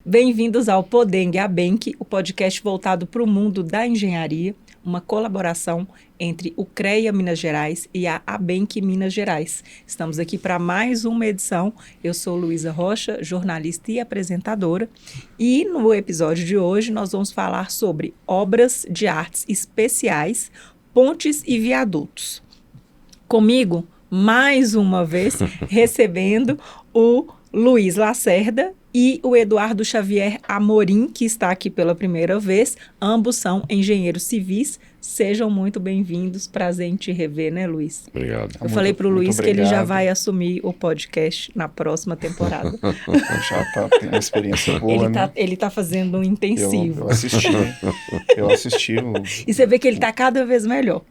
Bem-vindos ao Podeng Abenq, o podcast voltado para o mundo da engenharia, uma colaboração entre o CREA Minas Gerais e a Abenq Minas Gerais. Estamos aqui para mais uma edição. Eu sou Luísa Rocha, jornalista e apresentadora, e no episódio de hoje nós vamos falar sobre obras de artes especiais, pontes e viadutos. Comigo, mais uma vez, recebendo o Luiz Lacerda e o Eduardo Xavier Amorim, que está aqui pela primeira vez. Ambos são engenheiros civis. Sejam muito bem-vindos. Prazer em te rever, né, Luiz? Obrigado. Eu falei para o Luiz que ele já vai assumir o podcast na próxima temporada. Já tem uma experiência boa, Ele tá fazendo um intensivo. Eu assisti. E você vê que ele está cada vez melhor.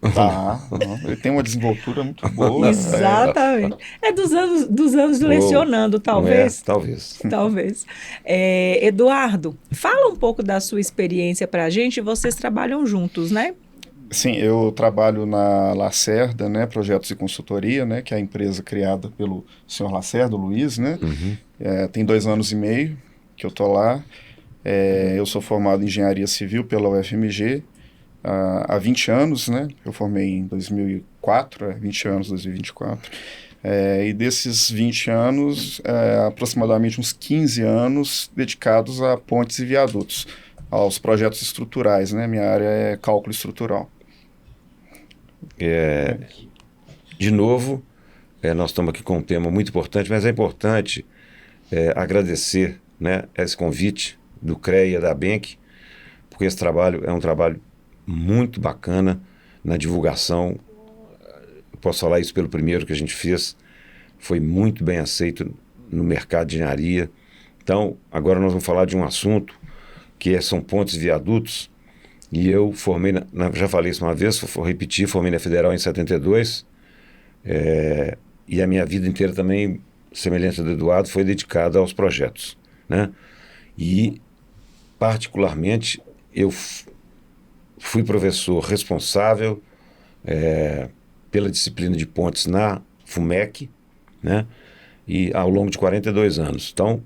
Ele tem uma desenvoltura muito boa. Exatamente. É dos anos lecionando, talvez. Talvez. Eduardo, fala um pouco da sua experiência para a gente. Vocês trabalham juntos, né? Sim, eu trabalho na Lacerda, né, Projetos e Consultoria, né, que é a empresa criada pelo senhor Lacerda, o Luiz, né? Tem 2 anos e meio que eu estou lá. Eu sou formado em Engenharia Civil pela UFMG há 20 anos, né? Eu formei em 2004, 20 anos, 2024. E desses 20 anos, aproximadamente uns 15 anos dedicados a pontes e viadutos, aos projetos estruturais, né? Minha área é cálculo estrutural. De novo, nós estamos aqui com um tema muito importante, mas é importante agradecer, né, esse convite do CREA e da Abenq, porque esse trabalho é um trabalho muito bacana na divulgação. Posso falar isso pelo primeiro que a gente fez, foi muito bem aceito no mercado de engenharia. Então, agora nós vamos falar de um assunto que são pontes e viadutos, e eu formei, já falei isso uma vez, vou repetir, formei na Federal em 72, e a minha vida inteira também, semelhante ao do Eduardo, foi dedicada aos projetos, né? E, particularmente, eu fui professor responsável pela disciplina de pontes na FUMEC, né? E ao longo de 42 anos. Então,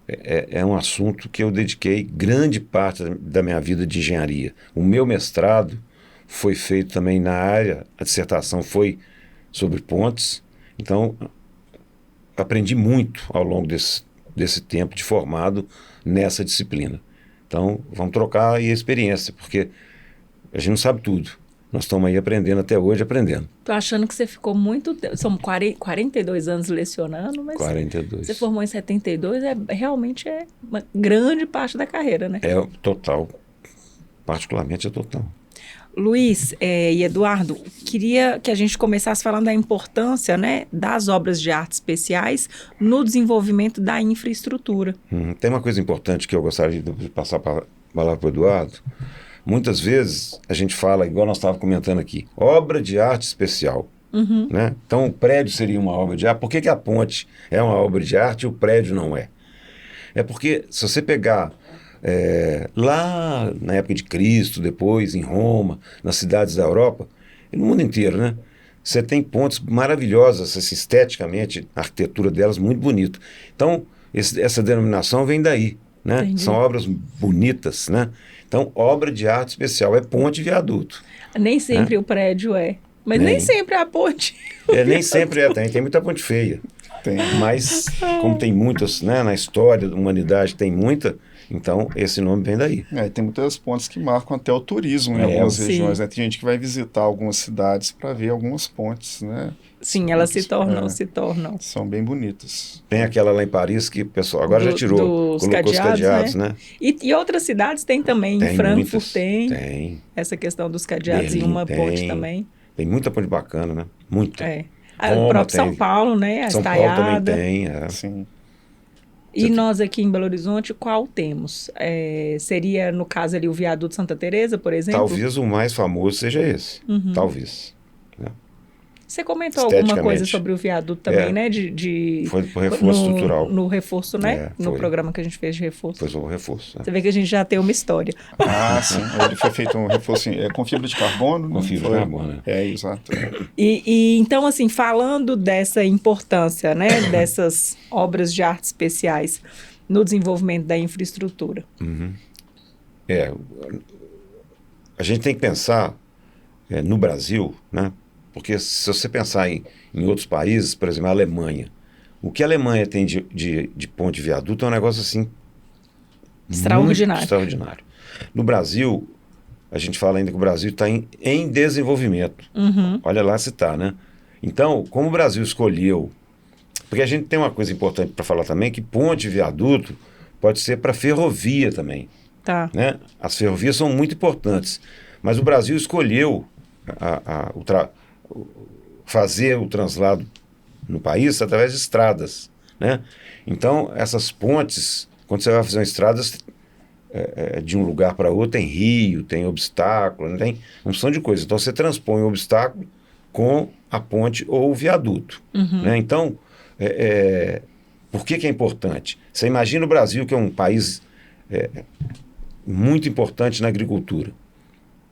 é um assunto que eu dediquei grande parte da minha vida de engenharia. O meu mestrado foi feito também na área, a dissertação foi sobre pontes. Então, aprendi muito ao longo desse tempo de formado nessa disciplina. Então, vamos trocar aí a experiência, porque a gente não sabe tudo. Nós estamos aí aprendendo até hoje, aprendendo. Tô achando que você ficou muito tempo. São 42 anos lecionando, mas 42. Você formou em 72, realmente é uma grande parte da carreira, né? É total. Particularmente é total. Luiz e Eduardo, queria que a gente começasse falando da importância, né, das obras de arte especiais no desenvolvimento da infraestrutura. Tem uma coisa importante que eu gostaria de passar a palavra para o Eduardo. Muitas vezes a gente fala, igual nós estávamos comentando aqui, obra de arte especial. Né? Então o prédio seria uma obra de arte. Por que a ponte é uma obra de arte e o prédio não é? É porque se você pegar lá na época de Cristo, depois em Roma, nas cidades da Europa, e no mundo inteiro, né? Você tem pontes maravilhosas, assim, esteticamente, a arquitetura delas muito bonita. Então essa denominação vem daí, né? São obras bonitas, né? Então, obra de arte especial é ponte e viaduto. Nem sempre o prédio é. Mas nem sempre é a ponte. Nem sempre tem muita ponte feia. Tem. Mas, como tem muitas, né, na história da humanidade tem muita, então esse nome vem daí. Tem muitas pontes que marcam até o turismo em algumas regiões. Né? Tem gente que vai visitar algumas cidades para ver algumas pontes, né? Sim, elas se tornam. São bem bonitas. Tem aquela lá em Paris que o pessoal agora já tirou, colocou os cadeados, né? E outras cidades tem também, em Frankfurt muitas, tem essa questão dos cadeados e uma ponte também. Tem muita ponte bacana, né? Muita. O próprio São Paulo, né? A São Estaiada. Paulo também tem, Sim. E nós aqui em Belo Horizonte, qual temos? Seria, no caso ali, o Viaduto Santa Teresa, por exemplo? Talvez o mais famoso seja esse. Talvez. Você comentou alguma coisa sobre o viaduto também, né? Foi por reforço estrutural. No reforço, né? No programa que a gente fez de reforço. Foi sobre o reforço. Você vê que a gente já tem uma história. Sim. Ele foi feito um reforço com fibra de carbono. Com fibra de carbono, exato. E então, assim, falando dessa importância, né? Dessas obras de arte especiais no desenvolvimento da infraestrutura. A gente tem que pensar no Brasil, né? Porque se você pensar em outros países, por exemplo, a Alemanha, o que a Alemanha tem de ponte de viaduto é um negócio assim Extraordinário. muito extraordinário. No Brasil, a gente fala ainda que o Brasil está em desenvolvimento. Olha lá se está, né? Então, como o Brasil escolheu... Porque a gente tem uma coisa importante para falar também, que ponte e viaduto pode ser para ferrovia também. Tá. Né? As ferrovias são muito importantes, mas o Brasil escolheu fazer o translado no país através de estradas, né? Então, essas pontes, quando você vai fazer uma estrada, de um lugar para outro, tem rio, tem obstáculo, tem uma opção de coisas. Então, você transpõe o obstáculo com a ponte ou o viaduto. Né? Então, por que é importante? Você imagina o Brasil, que é um país muito importante na agricultura.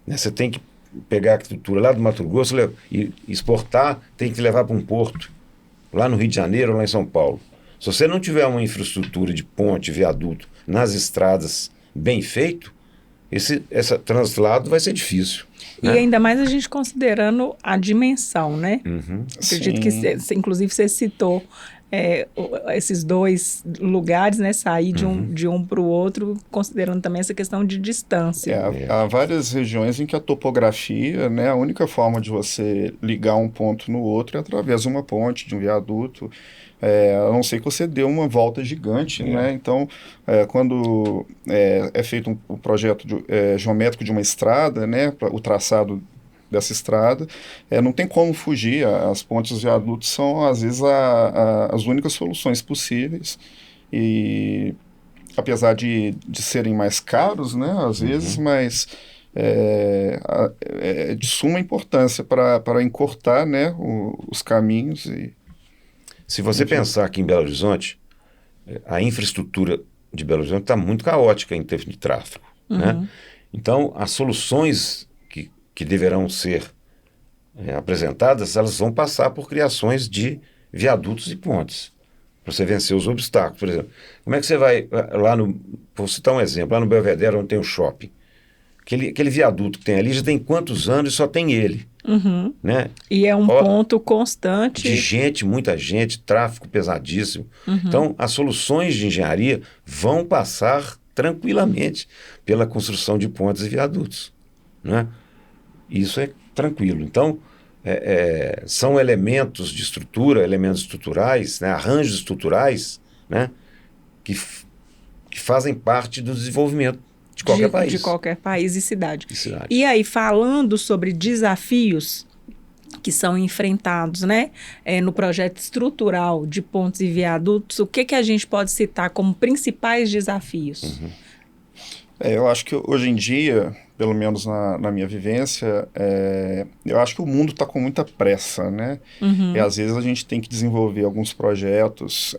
Né? Você tem que pegar a agricultura lá do Mato Grosso e exportar, tem que levar para um porto, lá no Rio de Janeiro ou lá em São Paulo. Se você não tiver uma infraestrutura de ponte, viaduto, nas estradas bem feito, esse translado vai ser difícil. E né? ainda mais a gente considerando a dimensão, né? Acredito que, inclusive, você citou esses dois lugares, né? Sair de um para o outro, considerando também essa questão de distância. Há várias regiões em que a topografia, né? A única forma de você ligar um ponto no outro é através de uma ponte, de um viaduto. A não ser que você dê uma volta gigante, né? Então, quando é feito um projeto geométrico de uma estrada, né? O traçado dessa estrada, não tem como fugir. As pontes e os viadutos são, às vezes, as únicas soluções possíveis. E, apesar de serem mais caros, né? Às vezes, mas é de suma importância para encurtar, né? Os caminhos e... Se você pensar aqui em Belo Horizonte, a infraestrutura de Belo Horizonte está muito caótica em termos de tráfego. Né? Então, as soluções que deverão ser apresentadas, elas vão passar por criações de viadutos e pontes, para você vencer os obstáculos. Por exemplo, como é que você vai lá vou citar um exemplo, lá no Belvedere, onde tem o shopping. Aquele viaduto que tem ali já tem quantos anos e só tem ele. Né? E é um ponto constante. De gente, muita gente, tráfego pesadíssimo. Então, as soluções de engenharia vão passar tranquilamente pela construção de pontes e viadutos. Né? Isso é tranquilo. Então, são elementos de estrutura, elementos estruturais, né? Arranjos estruturais, né? que fazem parte do desenvolvimento de qualquer país. De qualquer país e cidade. cidade. E aí, falando sobre desafios que são enfrentados, né, no projeto estrutural de pontes e viadutos, o que a gente pode citar como principais desafios? Eu acho que hoje em dia, pelo menos na minha vivência, eu acho que o mundo está com muita pressa, né? E às vezes a gente tem que desenvolver alguns projetos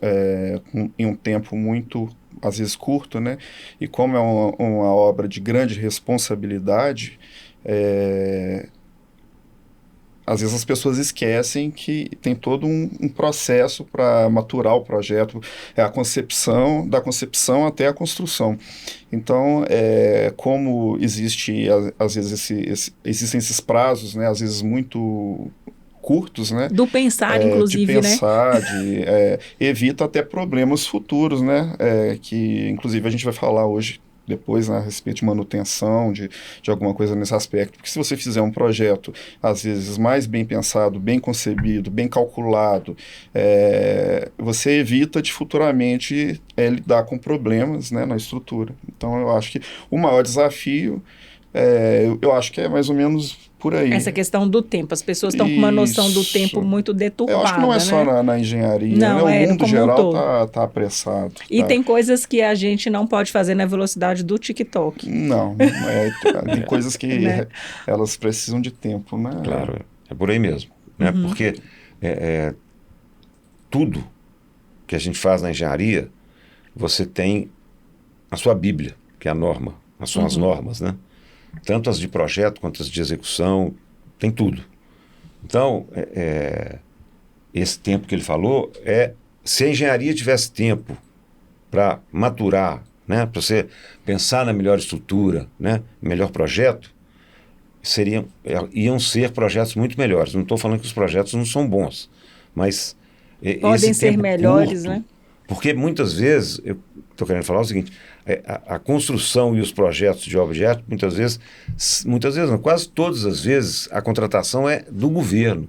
em um tempo muito, às vezes, curto, né? E como é uma obra de grande responsabilidade, às vezes as pessoas esquecem que tem todo um processo para maturar o projeto, da concepção até a construção. Então, como existe, às vezes, existem esses prazos, né, às vezes muito curtos, né? Do pensar, inclusive, de pensar, né? Evita até problemas futuros, né? Que, inclusive, a gente vai falar hoje, depois, né, a respeito de manutenção, de alguma coisa nesse aspecto. Porque se você fizer um projeto, às vezes, mais bem pensado, bem concebido, bem calculado, você evita de futuramente lidar com problemas, né, na estrutura. Então, eu acho que o maior desafio, eu acho que é mais ou menos por aí. Essa questão do tempo. As pessoas estão com uma noção do tempo muito deturpada. Eu acho que não é só na engenharia, não, né? O mundo geral está apressado. E tem coisas que a gente não pode fazer na velocidade do TikTok. Não, tem coisas que né? Elas precisam de tempo, né? Claro, é por aí mesmo. Né? Porque tudo que a gente faz na engenharia, você tem a sua Bíblia, que é a norma, são as normas, né? Tanto as de projeto quanto as de execução, tem tudo. Então, esse tempo que ele falou, se a engenharia tivesse tempo para maturar, né, para você pensar na melhor estrutura, né, melhor projeto, iam ser projetos muito melhores. Não estou falando que os projetos não são bons, mas Podem esse ser tempo melhores, curto, né? porque muitas vezes, eu estou querendo falar o seguinte, a construção e os projetos de obra de arte, muitas vezes não, quase todas as vezes, a contratação é do governo,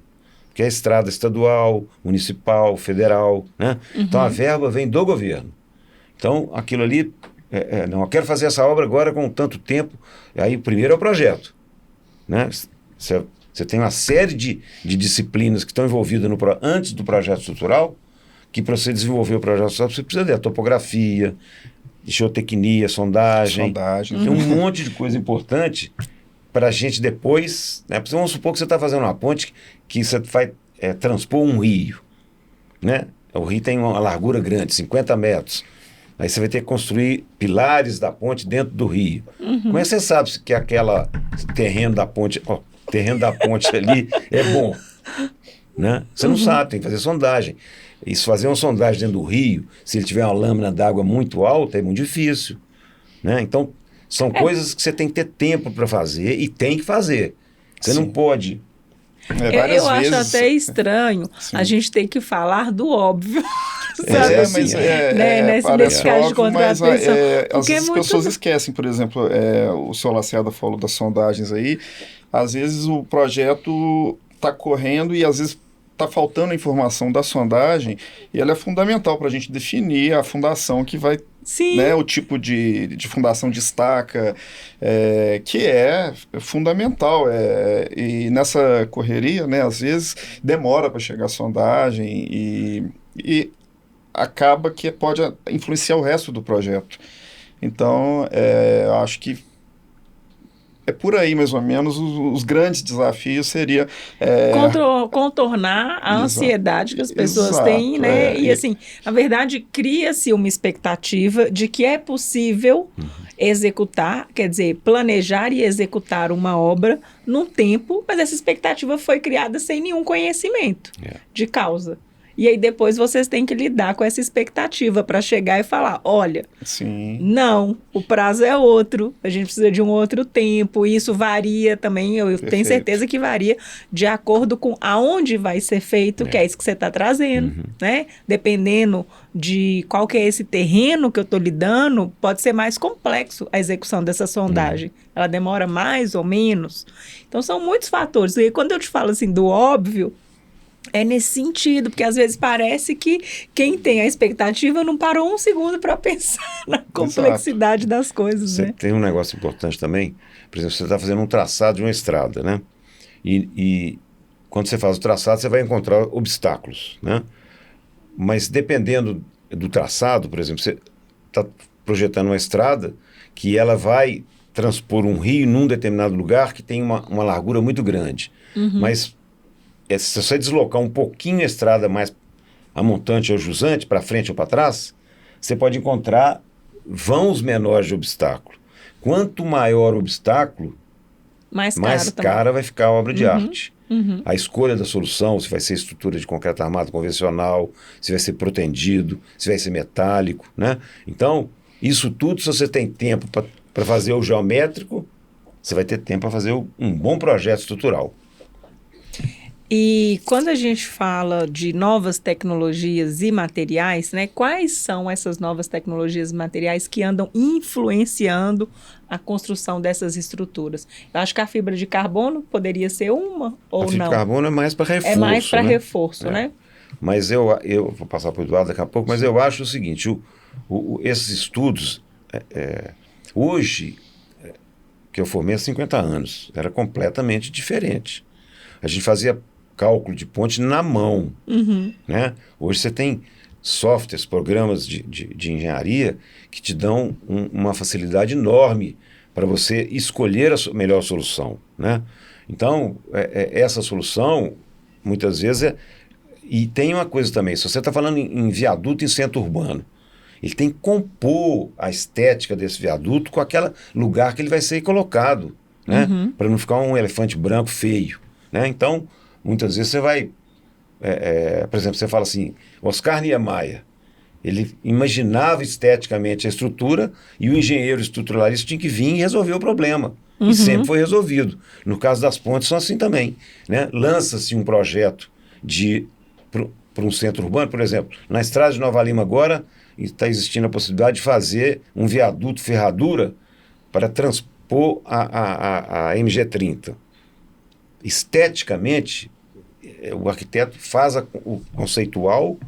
que é estrada estadual, municipal, federal, né? Então a verba vem do governo. Então aquilo ali, não, eu quero fazer essa obra agora com tanto tempo, aí primeiro é o projeto, né? Você tem uma série de disciplinas que estão envolvidas antes do projeto estrutural, que para você desenvolver o projeto estrutural você precisa da topografia, de geotecnia, sondagem. Tem um monte de coisa importante para a gente depois, né? Vamos supor que você está fazendo uma ponte que você vai transpor um rio, né? O rio tem uma largura grande, 50 metros. Aí você vai ter que construir pilares da ponte dentro do rio. Como é que você sabe que aquele terreno da ponte ali é bom? Né? Você não sabe, tem que fazer sondagem. E se fazer uma sondagem dentro do rio, se ele tiver uma lâmina d'água muito alta, é muito difícil. Né? Então, são coisas que você tem que ter tempo para fazer e tem que fazer. Você não pode... Eu acho até estranho a gente ter que falar do óbvio. Sabe? Nesse caso de contratação. Às vezes as pessoas esquecem, por exemplo, o senhor Lacerda falou das sondagens aí, às vezes o projeto está correndo e às vezes está faltando a informação da sondagem e ela é fundamental para a gente definir a fundação que vai... Sim. Né, o tipo de fundação de estaca, que é fundamental. E nessa correria, né, às vezes, demora para chegar a sondagem e acaba que pode influenciar o resto do projeto. Então, acho que é por aí, mais ou menos, os grandes desafios seria... contornar a ansiedade que as pessoas têm, né? E, assim, na verdade, cria-se uma expectativa de que é possível executar, quer dizer, planejar e executar uma obra num tempo, mas essa expectativa foi criada sem nenhum conhecimento de causa. E aí depois vocês têm que lidar com essa expectativa para chegar e falar, olha, não, o prazo é outro, a gente precisa de um outro tempo, e isso varia também, eu tenho certeza que varia de acordo com aonde vai ser feito, que é isso que você está trazendo, né? Dependendo de qual que é esse terreno que eu estou lidando, pode ser mais complexo a execução dessa sondagem. Ela demora mais ou menos. Então são muitos fatores. E quando eu te falo assim do óbvio, é nesse sentido, porque às vezes parece que quem tem a expectativa não parou um segundo para pensar na complexidade das coisas, né? Tem um negócio importante também, por exemplo, você está fazendo um traçado de uma estrada, né? E quando você faz o traçado, você vai encontrar obstáculos, né? Mas dependendo do traçado, por exemplo, você está projetando uma estrada que ela vai transpor um rio num determinado lugar que tem uma largura muito grande, mas... se você deslocar um pouquinho a estrada mais a montante ou jusante, para frente ou para trás, você pode encontrar vãos menores de obstáculo. Quanto maior o obstáculo, mais cara vai ficar a obra de arte. A escolha da solução, se vai ser estrutura de concreto armado convencional, se vai ser protendido, se vai ser metálico, né? Então, isso tudo, se você tem tempo para fazer o geométrico, você vai ter tempo para fazer um bom projeto estrutural. E quando a gente fala de novas tecnologias e materiais, né, quais são essas novas tecnologias e materiais que andam influenciando a construção dessas estruturas? Eu acho que a fibra de carbono poderia ser uma ou não? A fibra de carbono é mais para reforço. É mais para reforço, né? Mas eu vou passar para o Eduardo daqui a pouco, mas eu acho o seguinte, esses estudos, hoje, que eu formei há 50 anos, era completamente diferente. A gente fazia cálculo de ponte na mão, né? Hoje você tem softwares, programas de engenharia que te dão uma facilidade enorme para você escolher a melhor solução, né? Então, essa solução, muitas vezes, e tem uma coisa também, se você está falando em viaduto em centro urbano, ele tem que compor a estética desse viaduto com aquele lugar que ele vai ser colocado, né? Para não ficar um elefante branco feio, né? Então, muitas vezes você vai, por exemplo, você fala assim, Oscar Niemeyer, Ele imaginava esteticamente a estrutura e o engenheiro estruturalista tinha que vir e resolver o problema. E sempre foi resolvido. No caso das pontes são assim também, né? Lança-se um projeto para um centro urbano, por exemplo, na estrada de Nova Lima agora está existindo a possibilidade de fazer um viaduto ferradura para transpor a MG30. Esteticamente, o arquiteto faz o conceitual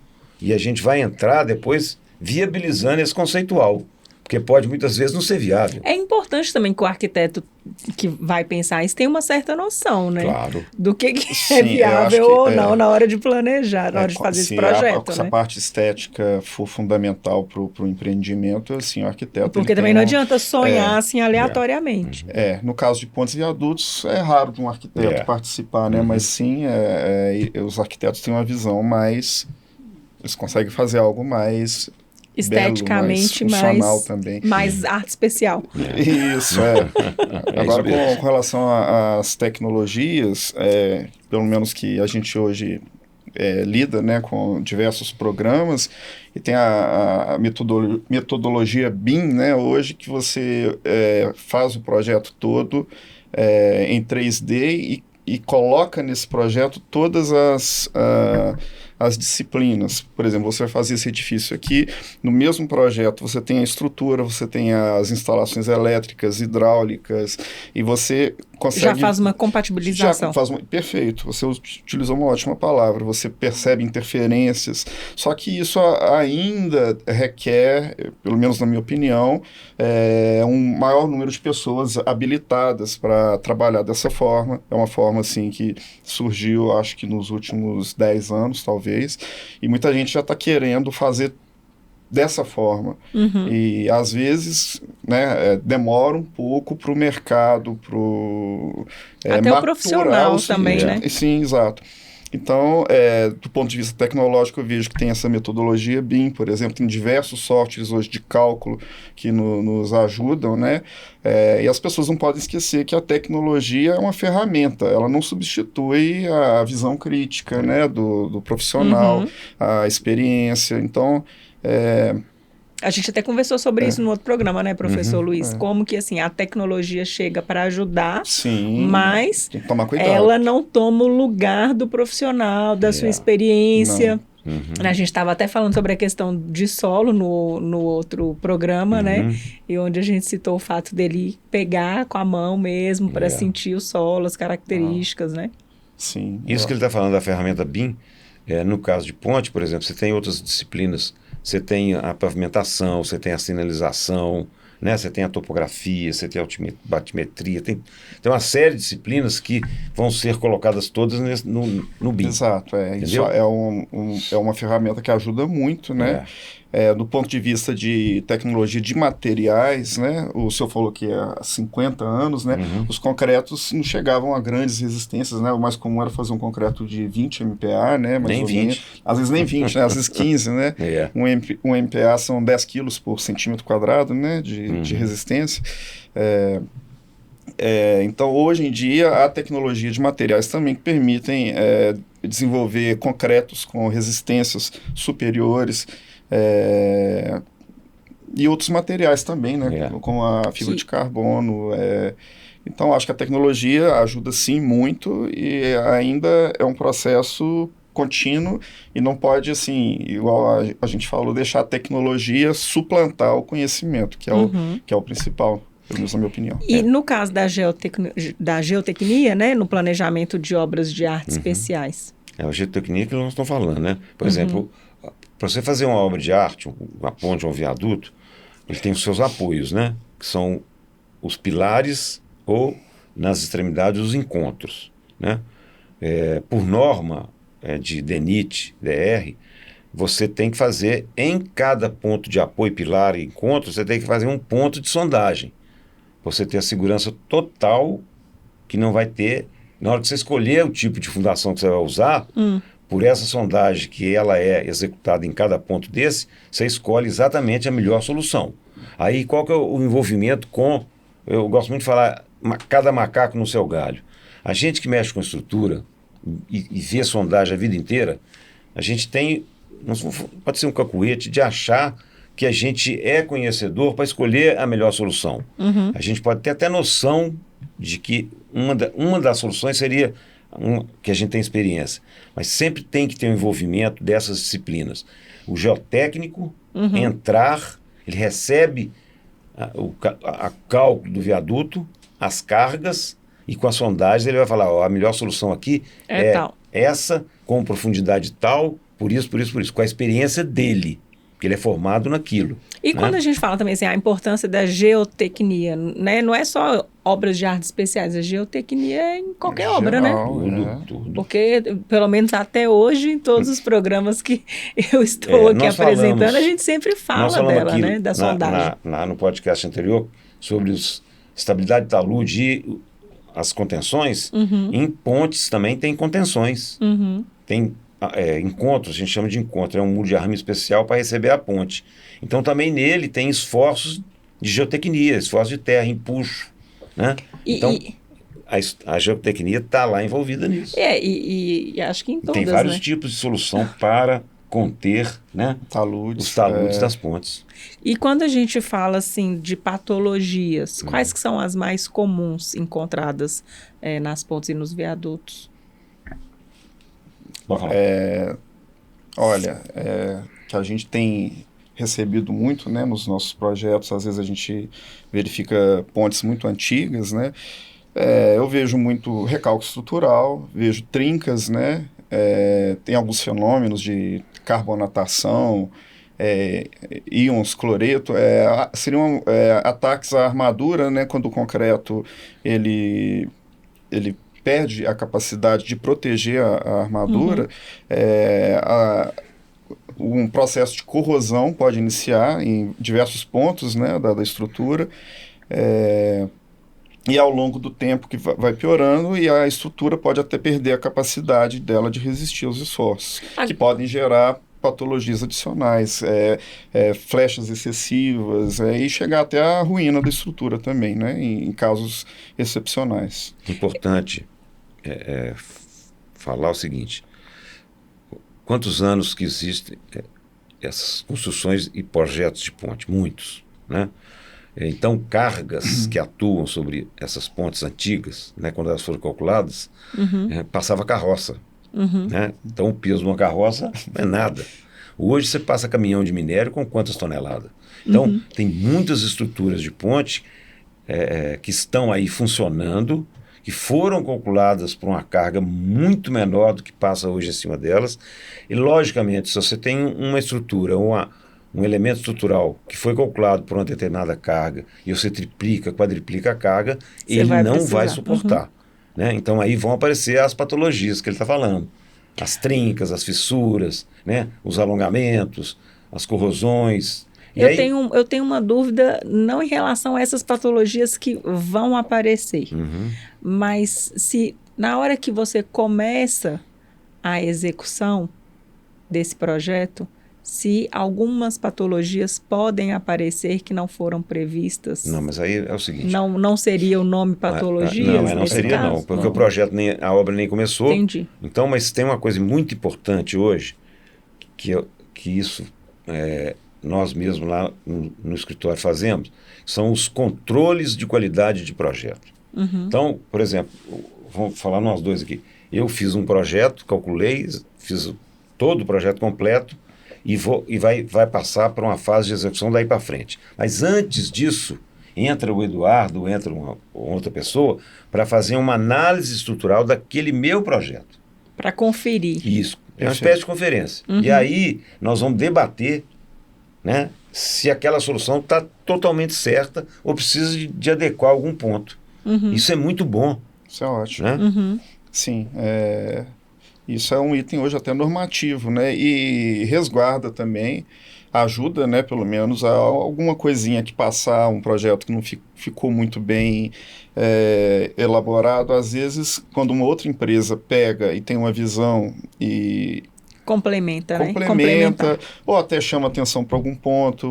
e a gente vai entrar depois viabilizando esse conceitual, porque pode muitas vezes não ser viável. É importante também que o arquiteto que vai pensar isso tenha uma certa noção, né? Claro. Do que Sim, é viável ou não na hora de planejar, na hora de fazer sim, esse projeto, se né? a parte estética for fundamental para o empreendimento, assim, o arquiteto... Porque também não adianta sonhar assim aleatoriamente. No caso de pontes e viadutos, é raro de um arquiteto participar, né? Mas sim, os arquitetos têm uma visão mais... Eles conseguem fazer algo mais... esteticamente belo, mais funcional também. Mais arte especial. Isso, Agora, com relação às tecnologias, pelo menos que a gente hoje lida, né, com diversos programas, e tem a metodologia BIM, né, hoje, que você faz o projeto todo em 3D e coloca nesse projeto todas as disciplinas. Por exemplo, você vai fazer esse edifício aqui, no mesmo projeto você tem a estrutura, você tem as instalações elétricas, hidráulicas, e você consegue... Já faz uma compatibilização. Perfeito, você utilizou uma ótima palavra, você percebe interferências, só que isso ainda requer, pelo menos na minha opinião, um maior número de pessoas habilitadas para trabalhar dessa forma. É uma forma assim que surgiu, acho que nos últimos 10 anos, talvez, e muita gente já está querendo fazer dessa forma. E às vezes, né, demora um pouco para o mercado, até o profissional também, né? Sim, exato. Então, do ponto de vista tecnológico, eu vejo que tem essa metodologia BIM, por exemplo, tem diversos softwares hoje de cálculo que nos ajudam, né? E as pessoas não podem esquecer que a tecnologia é uma ferramenta, ela não substitui a visão crítica, né, do profissional, a experiência. Então, a gente até conversou sobre isso no outro programa, né, professor Luiz? Como que, assim, a tecnologia chega para ajudar, mas tem que tomar cuidado. Ela não toma o lugar do profissional, da sua experiência. A gente estava até falando sobre a questão de solo no outro programa, né? E onde a gente citou o fato dele pegar com a mão mesmo para sentir o solo, as características, né? Sim. Isso que ele está falando da ferramenta BIM, no caso de ponte, por exemplo, você tem outras disciplinas. Você tem a pavimentação, você tem a sinalização, né? Você tem a topografia, você tem a batimetria, tem uma série de disciplinas que vão ser colocadas todas no BIM. Exato, isso é uma ferramenta que ajuda muito, né? Do ponto de vista de tecnologia de materiais, né? O senhor falou que há 50 anos, né? Os concretos não chegavam a grandes resistências, né? O mais comum era fazer um concreto de 20 MPa, né? Nem 20. Às vezes nem 20, né? Às vezes 15, né? Um MPa são 10 quilos por centímetro quadrado, né? De resistência. Então, hoje em dia, há tecnologia de materiais também que permitem desenvolver concretos com resistências superiores, e outros materiais também, né? Como a fibra de carbono. Então, acho que a tecnologia ajuda sim muito e ainda é um processo contínuo e não pode, assim, igual a gente falou, deixar a tecnologia suplantar o conhecimento, que é o principal, pelo menos na minha opinião. E no caso da geotecnia, né? No planejamento de obras de arte especiais. A geotecnia que nós estamos falando, né? Por exemplo, para você fazer uma obra de arte, uma ponte ou um viaduto, ele tem os seus apoios, né? Que são os pilares ou, nas extremidades, os encontros, né? Por norma de DENIT, DR, você tem que fazer, em cada ponto de apoio, pilar e encontro, você tem que fazer um ponto de sondagem. Você ter a segurança total que não vai ter... Na hora que você escolher o tipo de fundação que você vai usar... Por essa sondagem que ela é executada em cada ponto desse, você escolhe exatamente a melhor solução. Aí qual que é o envolvimento com, eu gosto muito de falar, cada macaco no seu galho. A gente que mexe com estrutura e vê sondagem a vida inteira, a gente tem pode ser um cacuete de achar que a gente é conhecedor para escolher a melhor solução. A gente pode ter até noção de que uma das soluções seria que a gente tem experiência, mas sempre tem que ter um envolvimento dessas disciplinas. O geotécnico entrar, ele recebe a cálculo do viaduto, as cargas, e com as sondagens ele vai falar, ó, a melhor solução aqui é tal. essa, com profundidade tal, por isso, com a experiência dele, porque ele é formado naquilo. E né? quando a gente fala também assim, a importância da geotecnia, né? Não é só obras de artes especiais, a geotecnia é em qualquer obra, né? Tudo. Porque, pelo menos até hoje, em todos os programas que eu estou aqui apresentando, a gente sempre fala dela, aqui, né? Da sondagem. No podcast anterior, sobre estabilidade de talude e as contenções, em pontes também tem contenções. Tem encontros, a gente chama de encontro, é um muro de arame especial para receber a ponte. Então também nele tem esforços de geotecnia, esforços de terra, empuxo. Né? Então a geotecnia está lá envolvida nisso. E acho que em todas, tem vários né? tipos de solução para conter, né, os taludes das pontes. E quando a gente fala assim de patologias, quais que são as mais comuns encontradas nas pontes e nos viadutos? Olha, que a gente tem recebido muito, né, nos nossos projetos, às vezes a gente verifica pontes muito antigas, né, eu vejo muito recalque estrutural, vejo trincas, né, tem alguns fenômenos de carbonatação, íons cloreto, seriam ataques à armadura, né, quando o concreto ele perde a capacidade de proteger a armadura, um processo de corrosão pode iniciar em diversos pontos, né, da estrutura, e ao longo do tempo que vai piorando, e a estrutura pode até perder a capacidade dela de resistir aos esforços, que podem gerar patologias adicionais, flechas excessivas, e chegar até a ruína da estrutura também, né, em casos excepcionais. Importante falar o seguinte: quantos anos que existem essas construções e projetos de ponte? Muitos, né? Então, cargas que atuam sobre essas pontes antigas, né, quando elas foram calculadas, passava carroça. Né? Então, o peso de uma carroça não é nada. Hoje, você passa caminhão de minério com quantas toneladas? Então, tem muitas estruturas de ponte que estão aí funcionando, que foram calculadas por uma carga muito menor do que passa hoje em cima delas. E, logicamente, se você tem uma estrutura, um elemento estrutural que foi calculado por uma determinada carga e você triplica, quadriplica a carga, ele não vai suportar. Né? Então aí vão aparecer as patologias que ele está falando. As trincas, as fissuras, né? Os alongamentos, as corrosões. Eu tenho uma dúvida, não em relação a essas patologias que vão aparecer, mas se na hora que você começa a execução desse projeto, se algumas patologias podem aparecer que não foram previstas. Não, mas aí é o seguinte... Não seria o nome patologias? Não seria caso? Não, porque o projeto, a obra nem começou. Entendi. Então, mas tem uma coisa muito importante hoje, que isso nós mesmos lá no escritório fazemos, são os controles de qualidade de projeto. Então, por exemplo, vamos falar nós dois aqui. Eu fiz um projeto, calculei, fiz todo o projeto completo, e vai passar para uma fase de execução daí para frente. Mas antes disso, entra o Eduardo, entra uma outra pessoa, para fazer uma análise estrutural daquele meu projeto. Para conferir. Isso, é uma espécie de conferência. E aí nós vamos debater, né, se aquela solução está totalmente certa ou precisa de adequar algum ponto. Isso é muito bom. Isso é ótimo. Né? Sim, isso é um item hoje até normativo, né? E resguarda também, ajuda, né, pelo menos, a alguma coisinha que passar, um projeto que não ficou muito bem elaborado. Às vezes, quando uma outra empresa pega e tem uma visão e... Complementa, né? Ou até chama atenção para algum ponto,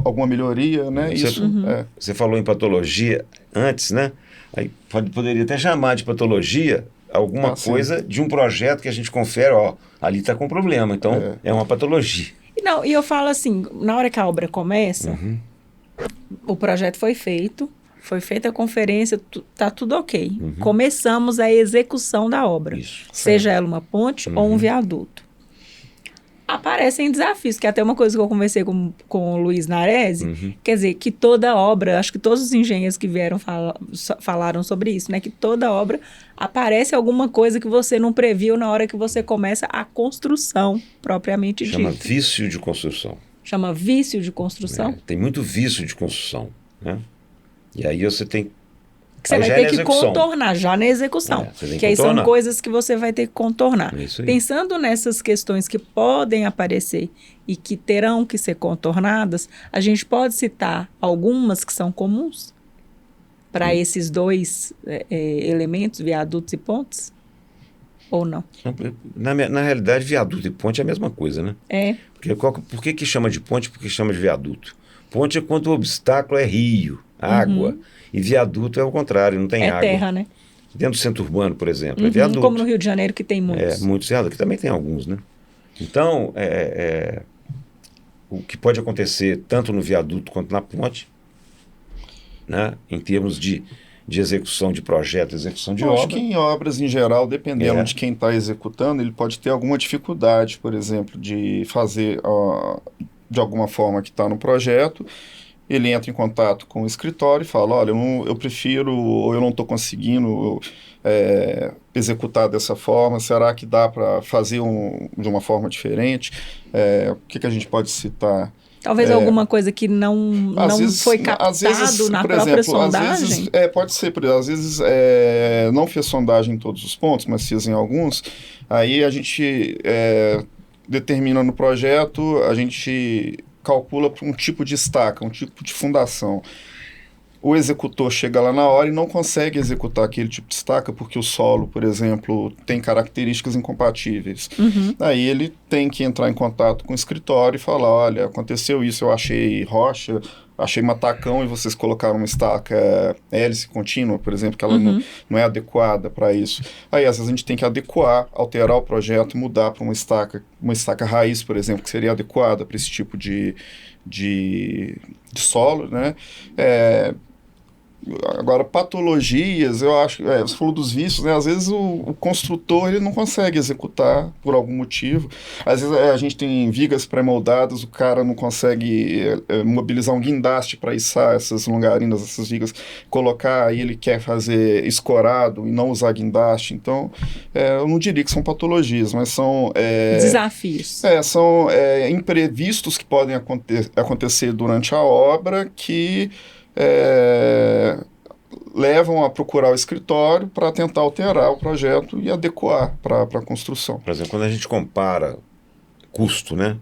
alguma melhoria, né? Você falou em patologia antes, né? Aí poderia até chamar de patologia alguma coisa de um projeto que a gente confere, ó, ali está com problema, então é uma patologia. Não, e eu falo assim, na hora que a obra começa, o projeto foi feita a conferência, tá tudo ok. Começamos a execução da obra, seja ela uma ponte ou um viaduto. Aparecem desafios, que é até uma coisa que eu conversei com o Luiz Naresi, quer dizer, que toda obra, acho que todos os engenheiros que vieram falaram sobre isso, né? Que toda obra aparece alguma coisa que você não previu na hora que você começa a construção, propriamente dita. Chama vício de construção. Chama vício de construção? Tem muito vício de construção, né? E aí você tem... Que você vai ter que contornar já na execução. Que aí são coisas que você vai ter que contornar. Pensando nessas questões que podem aparecer e que terão que ser contornadas, a gente pode citar algumas que são comuns para esses dois elementos, viadutos e pontes? Ou não? Na realidade, viaduto e ponte é a mesma coisa, né? Porque, por que chama de ponte? Porque chama de viaduto. Ponte é quando o obstáculo é rio, água. E viaduto é o contrário, não tem água. É terra, né? Dentro do centro urbano, por exemplo, é viaduto. Como no Rio de Janeiro, que tem muitos. Muitos viadutos, que também tem alguns, né? Então, o que pode acontecer tanto no viaduto quanto na ponte, né? Em termos de execução de projeto, execução de obra. Acho que em obras em geral, dependendo de quem está executando, ele pode ter alguma dificuldade, por exemplo, de fazer de alguma forma que está no projeto. Ele entra em contato com o escritório e fala, olha, eu prefiro, ou eu não estou conseguindo executar dessa forma, será que dá para fazer de uma forma diferente? O que a gente pode citar? Talvez alguma coisa que não foi captado na própria sondagem? Pode ser, por exemplo, às vezes não fez sondagem em todos os pontos, mas fez em alguns. Aí a gente determina no projeto, a gente calcula para um tipo de estaca, um tipo de fundação. O executor chega lá na hora e não consegue executar aquele tipo de estaca porque o solo, por exemplo, tem características incompatíveis. Aí ele tem que entrar em contato com o escritório e falar, olha, aconteceu isso, eu achei rocha, achei matacão e vocês colocaram uma estaca hélice contínua, por exemplo, que ela não é adequada para isso. Aí, às vezes, a gente tem que adequar, alterar o projeto, mudar para uma estaca raiz, por exemplo, que seria adequada para esse tipo de solo, né? Agora, patologias, eu acho, você falou dos vícios, né? Às vezes o construtor ele não consegue executar por algum motivo. Às vezes a gente tem vigas pré-moldadas, o cara não consegue mobilizar um guindaste para içar essas longarinas, essas vigas, colocar, aí ele quer fazer escorado e não usar guindaste. Então, eu não diria que são patologias, mas são... desafios. São imprevistos que podem acontecer durante a obra que... levam a procurar o escritório para tentar alterar o projeto e adequar para a construção. Por exemplo, quando a gente compara custo, né?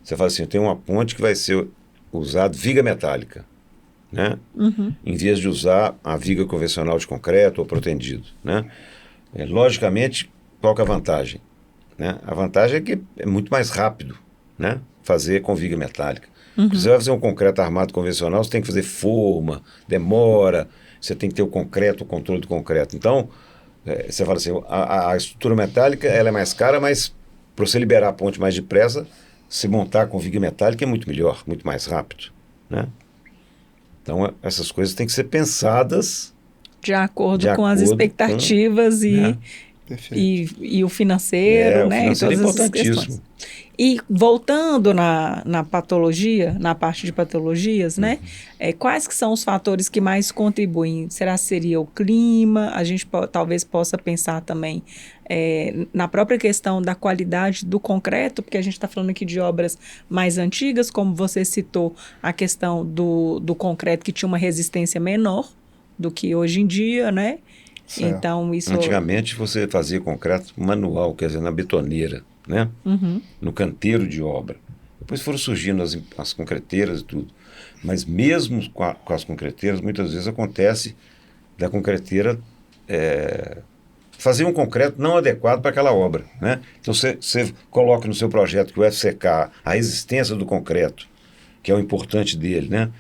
Você fala assim, tem uma ponte que vai ser usada viga metálica, né? Em vez de usar a viga convencional de concreto ou protendido, né? Logicamente, qual que é a vantagem? Né? A vantagem é que é muito mais rápido, né? Fazer com viga metálica. Você vai fazer um concreto armado convencional, você tem que fazer forma, demora, você tem que ter o concreto, o controle do concreto. Então, você fala assim, a estrutura metálica ela é mais cara, mas para você liberar a ponte mais depressa, se montar com viga metálica é muito melhor, muito mais rápido, né? Então, essas coisas têm que ser pensadas de acordo com as expectativas e o financeiro, né? O financeiro é importantíssimo. E voltando na patologia, na parte de patologias, né? Quais que são os fatores que mais contribuem? Seria o clima? A gente talvez possa pensar também na própria questão da qualidade do concreto, porque a gente está falando aqui de obras mais antigas, como você citou, a questão do concreto que tinha uma resistência menor do que hoje em dia, né? Certo. Então, isso... Antigamente você fazia concreto manual, quer dizer, na betoneira, né? No canteiro de obra. Depois foram surgindo as concreteiras e tudo. Mas mesmo com as concreteiras, muitas vezes acontece da concreteira fazer um concreto não adequado para aquela obra, né? Então você coloca no seu projeto que o FCK, a resistência do concreto, que é o importante dele, né?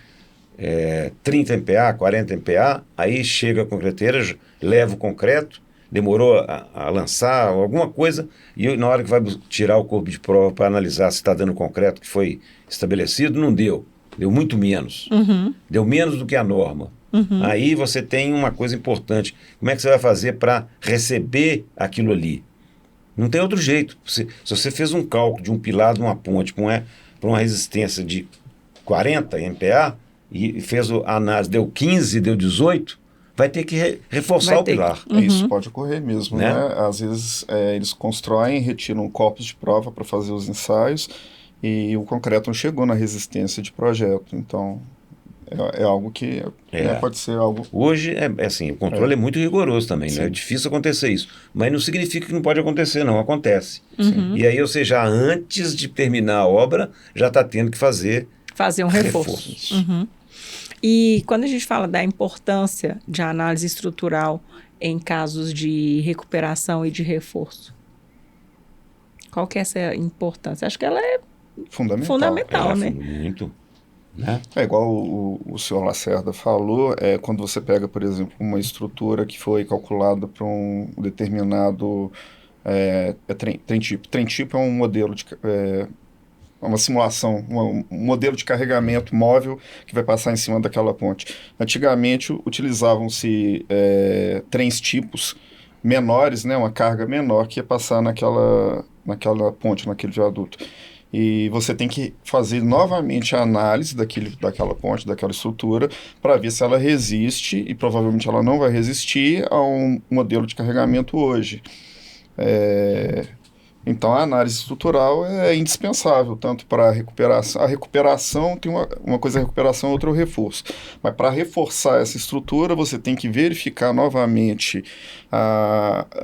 30 MPa, 40 MPa, aí chega a concreteira, leva o concreto, demorou a lançar, alguma coisa, e na hora que vai tirar o corpo de prova para analisar se está dando concreto que foi estabelecido, não deu. Deu muito menos. Deu menos do que a norma. Aí você tem uma coisa importante. Como é que você vai fazer para receber aquilo ali? Não tem outro jeito. Se você fez um cálculo de um pilar de uma ponte para uma resistência de 40 MPa e fez a análise, deu 15, deu 18, vai ter que reforçar o pilar. Isso pode ocorrer mesmo, né? Às vezes eles constroem, retiram corpos de prova para fazer os ensaios e o concreto não chegou na resistência de projeto. Então, é algo que pode ser algo... Hoje, assim, o controle é muito rigoroso também, né? É difícil acontecer isso. Mas não significa que não pode acontecer, não. Acontece. E aí, você já antes de terminar a obra, já está tendo que fazer um reforço. E quando a gente fala da importância de análise estrutural em casos de recuperação e de reforço, qual que é essa importância? Acho que ela é fundamental, né? Muito. Né? É igual o senhor Lacerda falou, quando você pega, por exemplo, uma estrutura que foi calculada para um determinado trem tipo. Trem tipo é um modelo de... uma simulação, um modelo de carregamento móvel que vai passar em cima daquela ponte. Antigamente, utilizavam-se trens tipos menores, né, uma carga menor que ia passar naquela ponte, naquele viaduto. E você tem que fazer novamente a análise daquela ponte, daquela estrutura, para ver se ela resiste, e provavelmente ela não vai resistir a um modelo de carregamento hoje. Então, a análise estrutural é indispensável, tanto para a recuperação. A recuperação tem uma coisa é a recuperação, outra é o reforço. Mas para reforçar essa estrutura, você tem que verificar novamente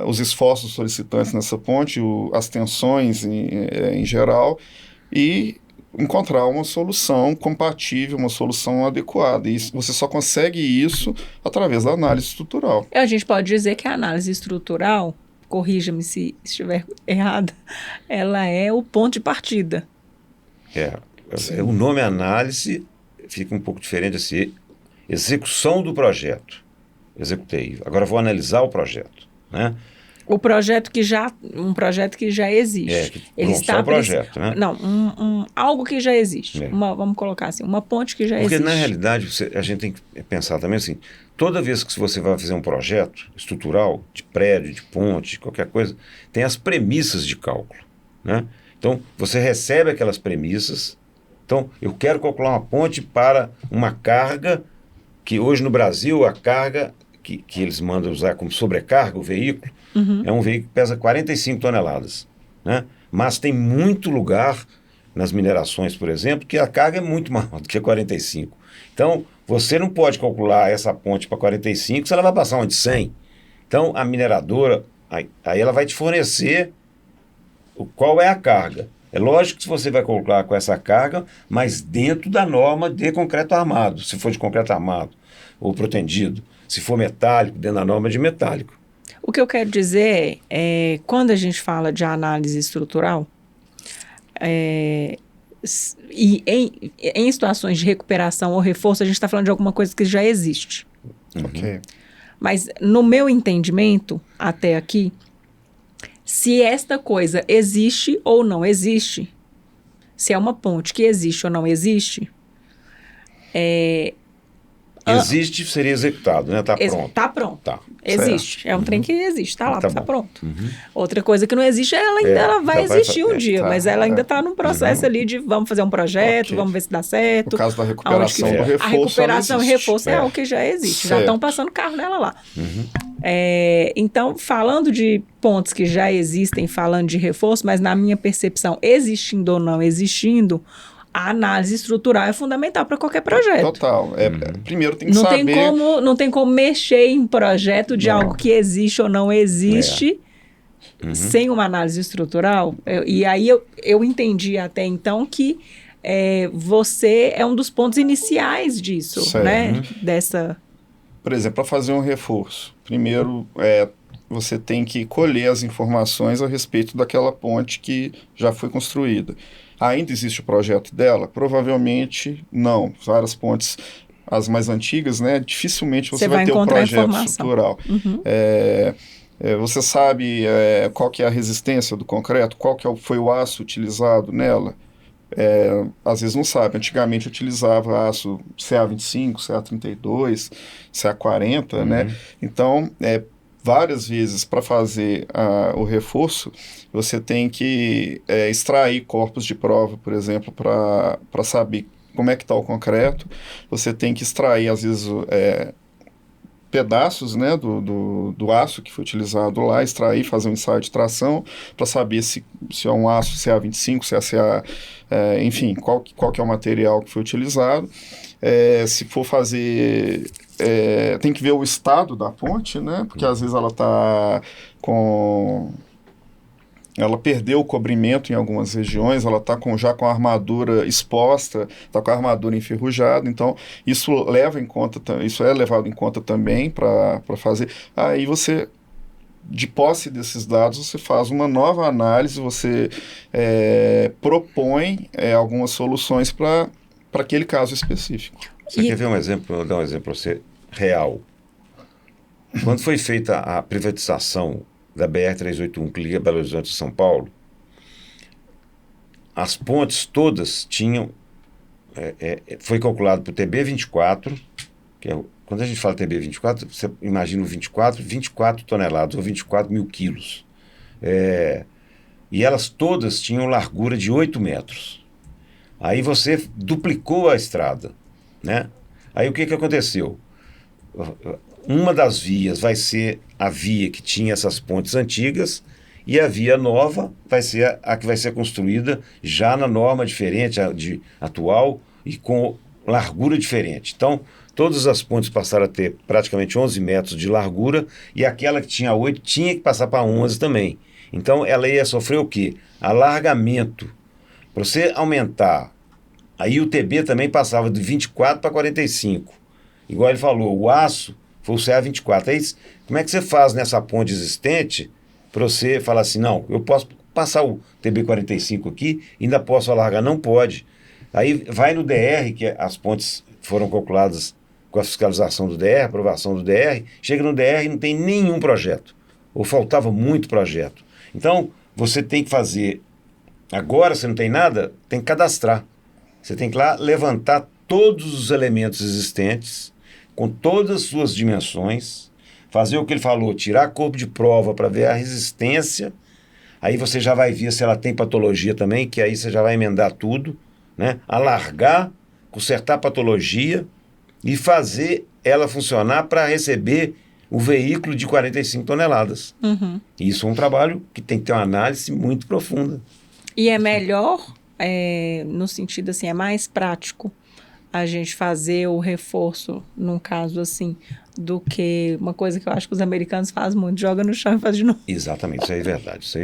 os esforços solicitantes nessa ponte, as tensões em geral, e encontrar uma solução compatível, uma solução adequada. E você só consegue isso através da análise estrutural. A gente pode dizer que a análise estrutural, corrija-me se estiver errada, ela é o ponto de partida. O nome análise fica um pouco diferente assim, execução do projeto. Executei. Agora vou analisar o projeto, né? Um projeto que já existe. Ele está o projeto, né? Não, algo que já existe. Vamos colocar assim, uma ponte que já existe. Porque na realidade a gente tem que pensar também assim, toda vez que você vai fazer um projeto estrutural, de prédio, de ponte, qualquer coisa, tem as premissas de cálculo, né? Então, você recebe aquelas premissas. Então, eu quero calcular uma ponte para uma carga, que hoje no Brasil, a carga que eles mandam usar como sobrecarga, o veículo, é um veículo que pesa 45 toneladas, né? Mas tem muito lugar, nas minerações, por exemplo, que a carga é muito maior do que 45. Então, você não pode calcular essa ponte para 45 se ela vai passar onde 100. Então, a mineradora, aí ela vai te fornecer qual é a carga. É lógico que você vai calcular com essa carga, mas dentro da norma de concreto armado, se for de concreto armado ou protendido. Se for metálico, dentro da norma de metálico. O que eu quero dizer quando a gente fala de análise estrutural, e em situações de recuperação ou reforço, a gente está falando de alguma coisa que já existe. Ok. Mas, no meu entendimento, até aqui, se esta coisa existe ou não existe, se é uma ponte que existe ou não existe, existe, seria executado, né? Está pronto. Está pronto. Tá. Existe. É um trem que existe. Está lá, está pronto. Outra coisa que não existe, ela vai existir um dia, mas ela ainda está num processo ali de vamos fazer um projeto, vamos ver se dá certo. No caso da recuperação do reforço, a recuperação e reforço é o que já existe. Já estão passando carro nela lá. Então, falando de pontos que já existem, falando de reforço, mas na minha percepção, existindo ou não existindo, a análise estrutural é fundamental para qualquer projeto. Total. Primeiro tem que saber... Não tem como mexer em projeto de algo que existe ou não existe sem uma análise estrutural. E aí eu entendi até então que você é um dos pontos iniciais disso, certo. Né? Dessa... Por exemplo, para fazer um reforço, primeiro você tem que colher as informações a respeito daquela ponte que já foi construída. Ainda existe o projeto dela? Provavelmente não. Várias pontes, as mais antigas, né? Dificilmente você vai ter o projeto estrutural. Você sabe qual que é a resistência do concreto? Qual que foi o aço utilizado nela? Às vezes não sabe. Antigamente utilizava aço CA25, CA32, CA40, né? Então, várias vezes para fazer o reforço, você tem que extrair corpos de prova, por exemplo, para saber como é que está o concreto. Você tem que extrair, às vezes, pedaços, né, do aço que foi utilizado lá, extrair, fazer um ensaio de tração para saber se é um aço CA25, se é CA, enfim, qual que é o material que foi utilizado. Se for fazer... tem que ver o estado da ponte, né, porque às vezes ela está com... Ela perdeu o cobrimento em algumas regiões, ela está já com a armadura exposta, está com a armadura enferrujada, então isso isso é levado em conta também para fazer. Aí você, de posse desses dados, você faz uma nova análise, você propõe algumas soluções para aquele caso específico. Você quer ver um exemplo? Vou dar um exemplo para você real. Quando foi feita a privatização da BR-381, que liga Belo Horizonte e São Paulo, as pontes todas tinham... foi calculado para o TB24, que quando a gente fala TB24, você imagina o 24 toneladas, ou 24 mil quilos. E elas todas tinham largura de 8 metros. Aí você duplicou a estrada, né? Aí o que aconteceu? Uma das vias vai ser a via que tinha essas pontes antigas e a via nova vai ser a que vai ser construída já na norma diferente atual e com largura diferente. Então, todas as pontes passaram a ter praticamente 11 metros de largura e aquela que tinha 8 tinha que passar para 11 também. Então, ela ia sofrer o quê? Alargamento. Para você aumentar, aí o TB também passava de 24 para 45. Igual ele falou, o aço foi o CA24. Aí, como é que você faz nessa ponte existente para você falar assim, não, eu posso passar o TB45 aqui e ainda posso alargar? Não pode. Aí vai no DR, que as pontes foram calculadas com a fiscalização do DR, aprovação do DR, chega no DR e não tem nenhum projeto, ou faltava muito projeto. Então, você tem que fazer, agora você não tem nada, tem que cadastrar. Você tem que lá levantar todos os elementos existentes, com todas as suas dimensões, fazer o que ele falou, tirar corpo de prova para ver a resistência, aí você já vai ver se ela tem patologia também, que aí você já vai emendar tudo, né? Alargar, consertar a patologia e fazer ela funcionar para receber o veículo de 45 toneladas. Isso é um trabalho que tem que ter uma análise muito profunda. E é melhor, no sentido assim, é mais prático a gente fazer o reforço, num caso assim, do que uma coisa que eu acho que os americanos fazem muito, joga no chão e faz de novo. Exatamente, isso aí é verdade. Isso aí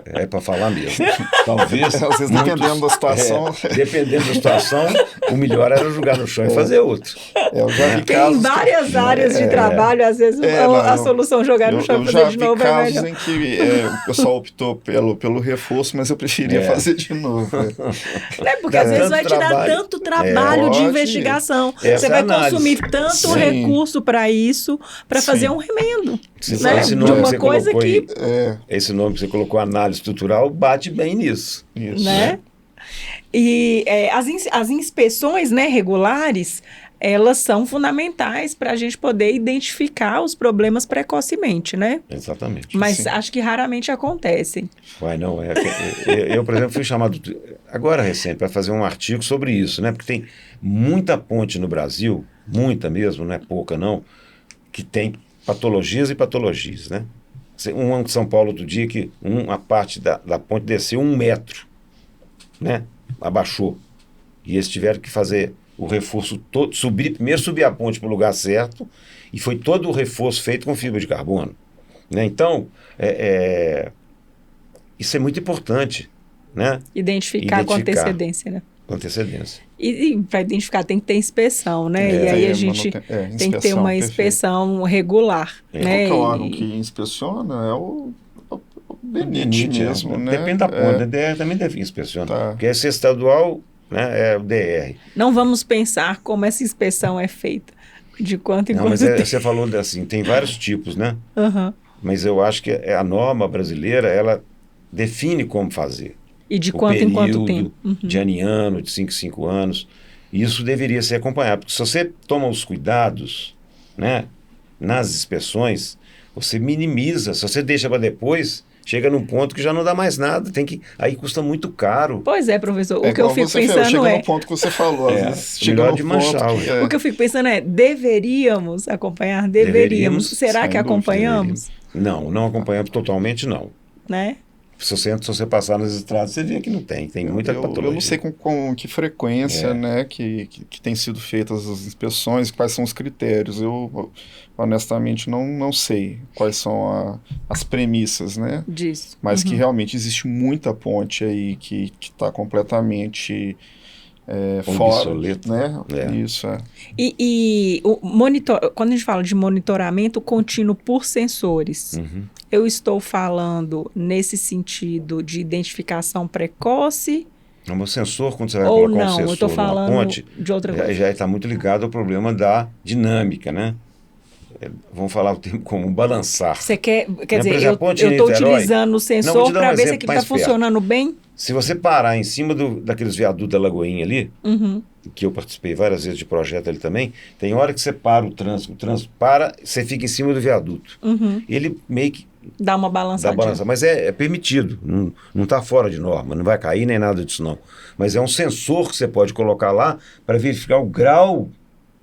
é para falar mesmo. Talvez, às vezes, dependendo da situação... dependendo da situação, o melhor era jogar no chão e fazer outro. Eu já vi Tem várias áreas de trabalho, às vezes a solução jogar no chão e fazer de novo é melhor. Eu já vi casos em que o pessoal optou pelo reforço, mas eu preferia fazer de novo. Porque às vezes vai te dar tanto trabalho de investigação. Você vai consumir tanto recurso para isso, para fazer um remendo. Né? Esse de uma coisa que... Esse nome que você colocou, análise estrutural, bate bem nisso. Isso, né? E as inspeções, né, regulares, elas são fundamentais para a gente poder identificar os problemas precocemente, né? Exatamente. Mas acho que raramente acontecem. Não, eu, por exemplo, fui chamado agora recente para fazer um artigo sobre isso, né? Porque tem muita ponte no Brasil, muita mesmo, não é pouca não, que tem patologias e patologias, né? Um de São Paulo outro dia que a parte da ponte desceu 1 metro, né? Abaixou. E eles tiveram que fazer o reforço todo, primeiro subir a ponte para o lugar certo, e foi todo o reforço feito com fibra de carbono. Né? Então, isso é muito importante. Né? Identificar com antecedência, né? Com antecedência. E para identificar tem que ter inspeção, né? E aí a gente tem que ter uma inspeção regular. Né? Qual que é o órgão que inspeciona? É o DENIT mesmo, né? Depende da ponte. A DR também deve inspecionar. Tá. Porque esse estadual, né, é o DR. Não vamos pensar como essa inspeção é feita. De quanto em quanto mas tempo. Você falou assim, tem vários tipos, né? mas eu acho que a norma brasileira, ela define como fazer. E de O quanto em quanto período tempo? Uhum. de ano em ano, de 5 em 5 anos. Isso deveria ser acompanhado. Porque se você toma os cuidados, né, nas inspeções, você minimiza. Se você deixa para depois, chega num ponto que já não dá mais nada. Aí custa muito caro. Pois é, professor. É O que eu igual fico você falou, pensando chega é... no ponto que você falou, às vezes chega melhor no de ponto manchar, que ué. O que eu fico pensando é, deveríamos acompanhar? Deveríamos. Será sem que dúvida, acompanhamos? Não acompanhamos totalmente, não. Né? Se você passar nas estradas, você vê que não tem. Tem muita patologia. Eu não sei com que frequência, né, que tem sido feitas as inspeções, quais são os critérios. Eu honestamente não sei quais são as premissas, né? Disso. Mas que realmente existe muita ponte aí que está completamente fora, Obsoleto. né? É. Isso é. E quando a gente fala de monitoramento contínuo por sensores, eu estou falando nesse sentido de identificação precoce O sensor, quando você vai ou colocar um não? Eu estou sensor numa falando ponte, de outra coisa. já está muito ligado ao problema da dinâmica, né? Vamos falar o termo como balançar. Você quer dizer, por exemplo, eu a ponte de estou Niterói. utilizando o Não, vou sensor te dar um para ver se exemplo aquilo está mais perto. funcionando bem? Se você parar em cima daqueles viadutos da Lagoinha ali, que eu participei várias vezes de projeto ali também, tem hora que você para o trânsito para, você fica em cima do viaduto. Ele meio que Dá uma dá balançadinha. balança, mas é permitido, não está fora de norma, não vai cair nem nada disso não. Mas é um sensor que você pode colocar lá para verificar o grau,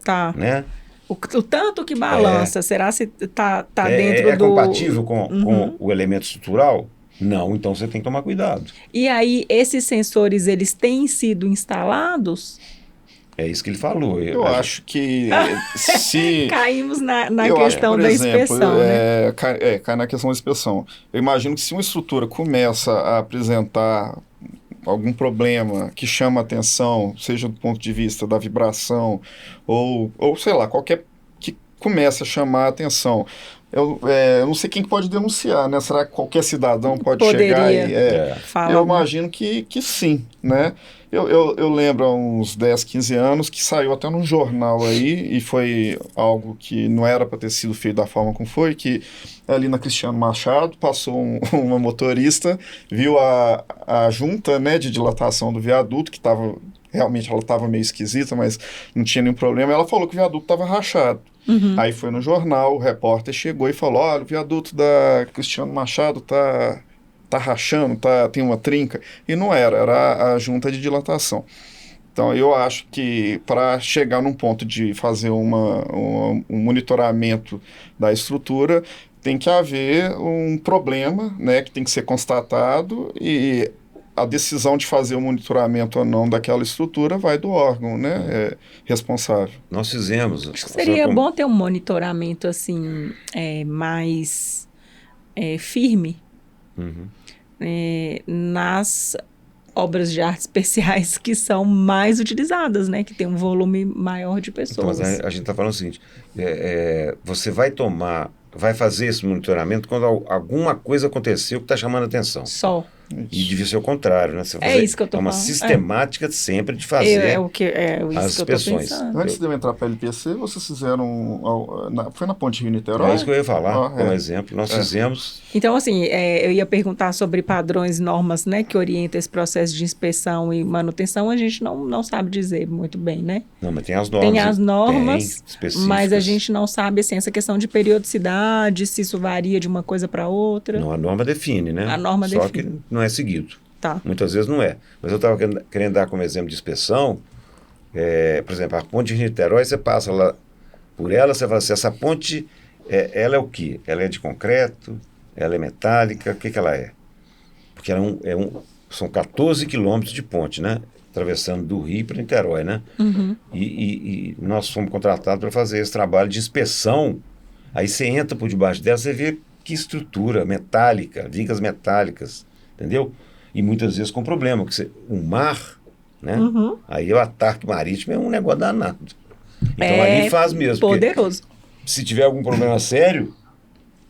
Tá. né? O tanto que balança, será se tá dentro É do... compatível com o elemento estrutural? Não, então você tem que tomar cuidado. E aí, esses sensores, eles têm sido instalados? É isso que ele falou. Eu acho que se... Caímos na Eu acho, questão por da exemplo, inspeção, né? cai na questão da inspeção. Eu imagino que se uma estrutura começa a apresentar algum problema que chama atenção, seja do ponto de vista da vibração ou sei lá, qualquer que comece a chamar a atenção, eu não sei quem pode denunciar, né? Será que qualquer cidadão pode chegar e... falar eu alguma... imagino que sim, né? Eu lembro há uns 10, 15 anos que saiu até num jornal aí, e foi algo que não era para ter sido feito da forma como foi, que ali na Cristiano Machado passou uma motorista, viu a junta, né, de dilatação do viaduto, que estava... Realmente ela estava meio esquisita, mas não tinha nenhum problema. Ela falou que o viaduto estava rachado. Aí foi no jornal, o repórter chegou e falou, olha, o viaduto da Cristiano Machado tá rachando, tem uma trinca. E não era a junta de dilatação. Então eu acho que para chegar num ponto de fazer um monitoramento da estrutura, tem que haver um problema, né, que tem que ser constatado, e a decisão de fazer o monitoramento ou não daquela estrutura vai do órgão, né, responsável. Nós fizemos. Acho que seria bom ter um monitoramento assim, mais firme nas obras de arte especiais que são mais utilizadas, né, que tem um volume maior de pessoas. Então, mas a gente está falando o seguinte, você vai fazer esse monitoramento quando alguma coisa aconteceu que está chamando a atenção. Só. E devia ser o contrário, né? Você Isso que eu tô uma falando. sistemática sempre de fazer Isso que eu tô inspeções. pensando. Antes de eu entrar para a LPC, vocês fizeram... foi na Ponte Rio-Niterói? É isso que eu ia falar, como exemplo. Nós fizemos... Então, assim, eu ia perguntar sobre padrões, normas, né, que orientam esse processo de inspeção e manutenção. A gente não sabe dizer muito bem, né? Não, mas tem as normas. Tem as normas, específicas. mas a gente não sabe, assim, essa questão de periodicidade, se isso varia de uma coisa para outra. Não, a norma define, né? A norma Só define. que não é seguido. Tá. Muitas vezes não é. Mas eu estava querendo dar como exemplo de inspeção, por exemplo, a ponte de Niterói, você passa lá por ela, você fala assim, essa ponte, ela é o quê? Ela é de concreto? Ela é metálica? O que ela é? Porque ela são 14 quilômetros de ponte, né? Atravessando do Rio para Niterói, né? E nós fomos contratados para fazer esse trabalho de inspeção. Aí você entra por debaixo dela, você vê que estrutura metálica, vigas metálicas, entendeu? E muitas vezes com problema, porque o mar, né? Aí o ataque marítimo é um negócio danado. Então ali faz mesmo. Poderoso. Se tiver algum problema sério,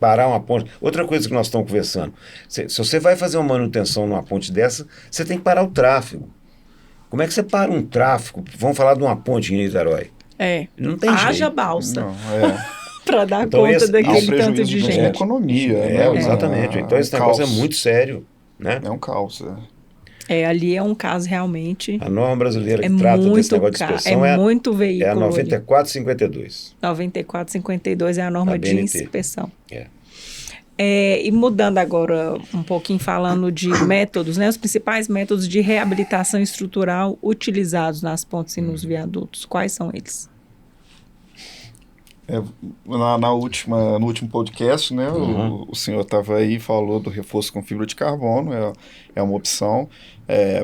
parar uma ponte. Outra coisa que nós estamos conversando, se você vai fazer uma manutenção numa ponte dessa, você tem que parar o tráfego. Como é que você para um tráfego? Vamos falar de uma ponte em Niterói. Não tem Haja jeito. balsa. Não, para dar Então, conta esse- Há um daquele tanto prejuízo de de gente. economia, né? Exatamente. Então, esse Um negócio é caos. muito sério, né? É um caos, Ali é um caso realmente. A norma brasileira É que trata desse muito negócio de inspeção muito é a veículo ali. 9452. 9452 é a norma A de BNT. inspeção. É. E mudando agora um pouquinho, falando de métodos, né? Os principais métodos de reabilitação estrutural utilizados nas pontes e nos viadutos, quais são eles? No último podcast, né, o senhor estava aí e falou do reforço com fibra de carbono, é uma opção.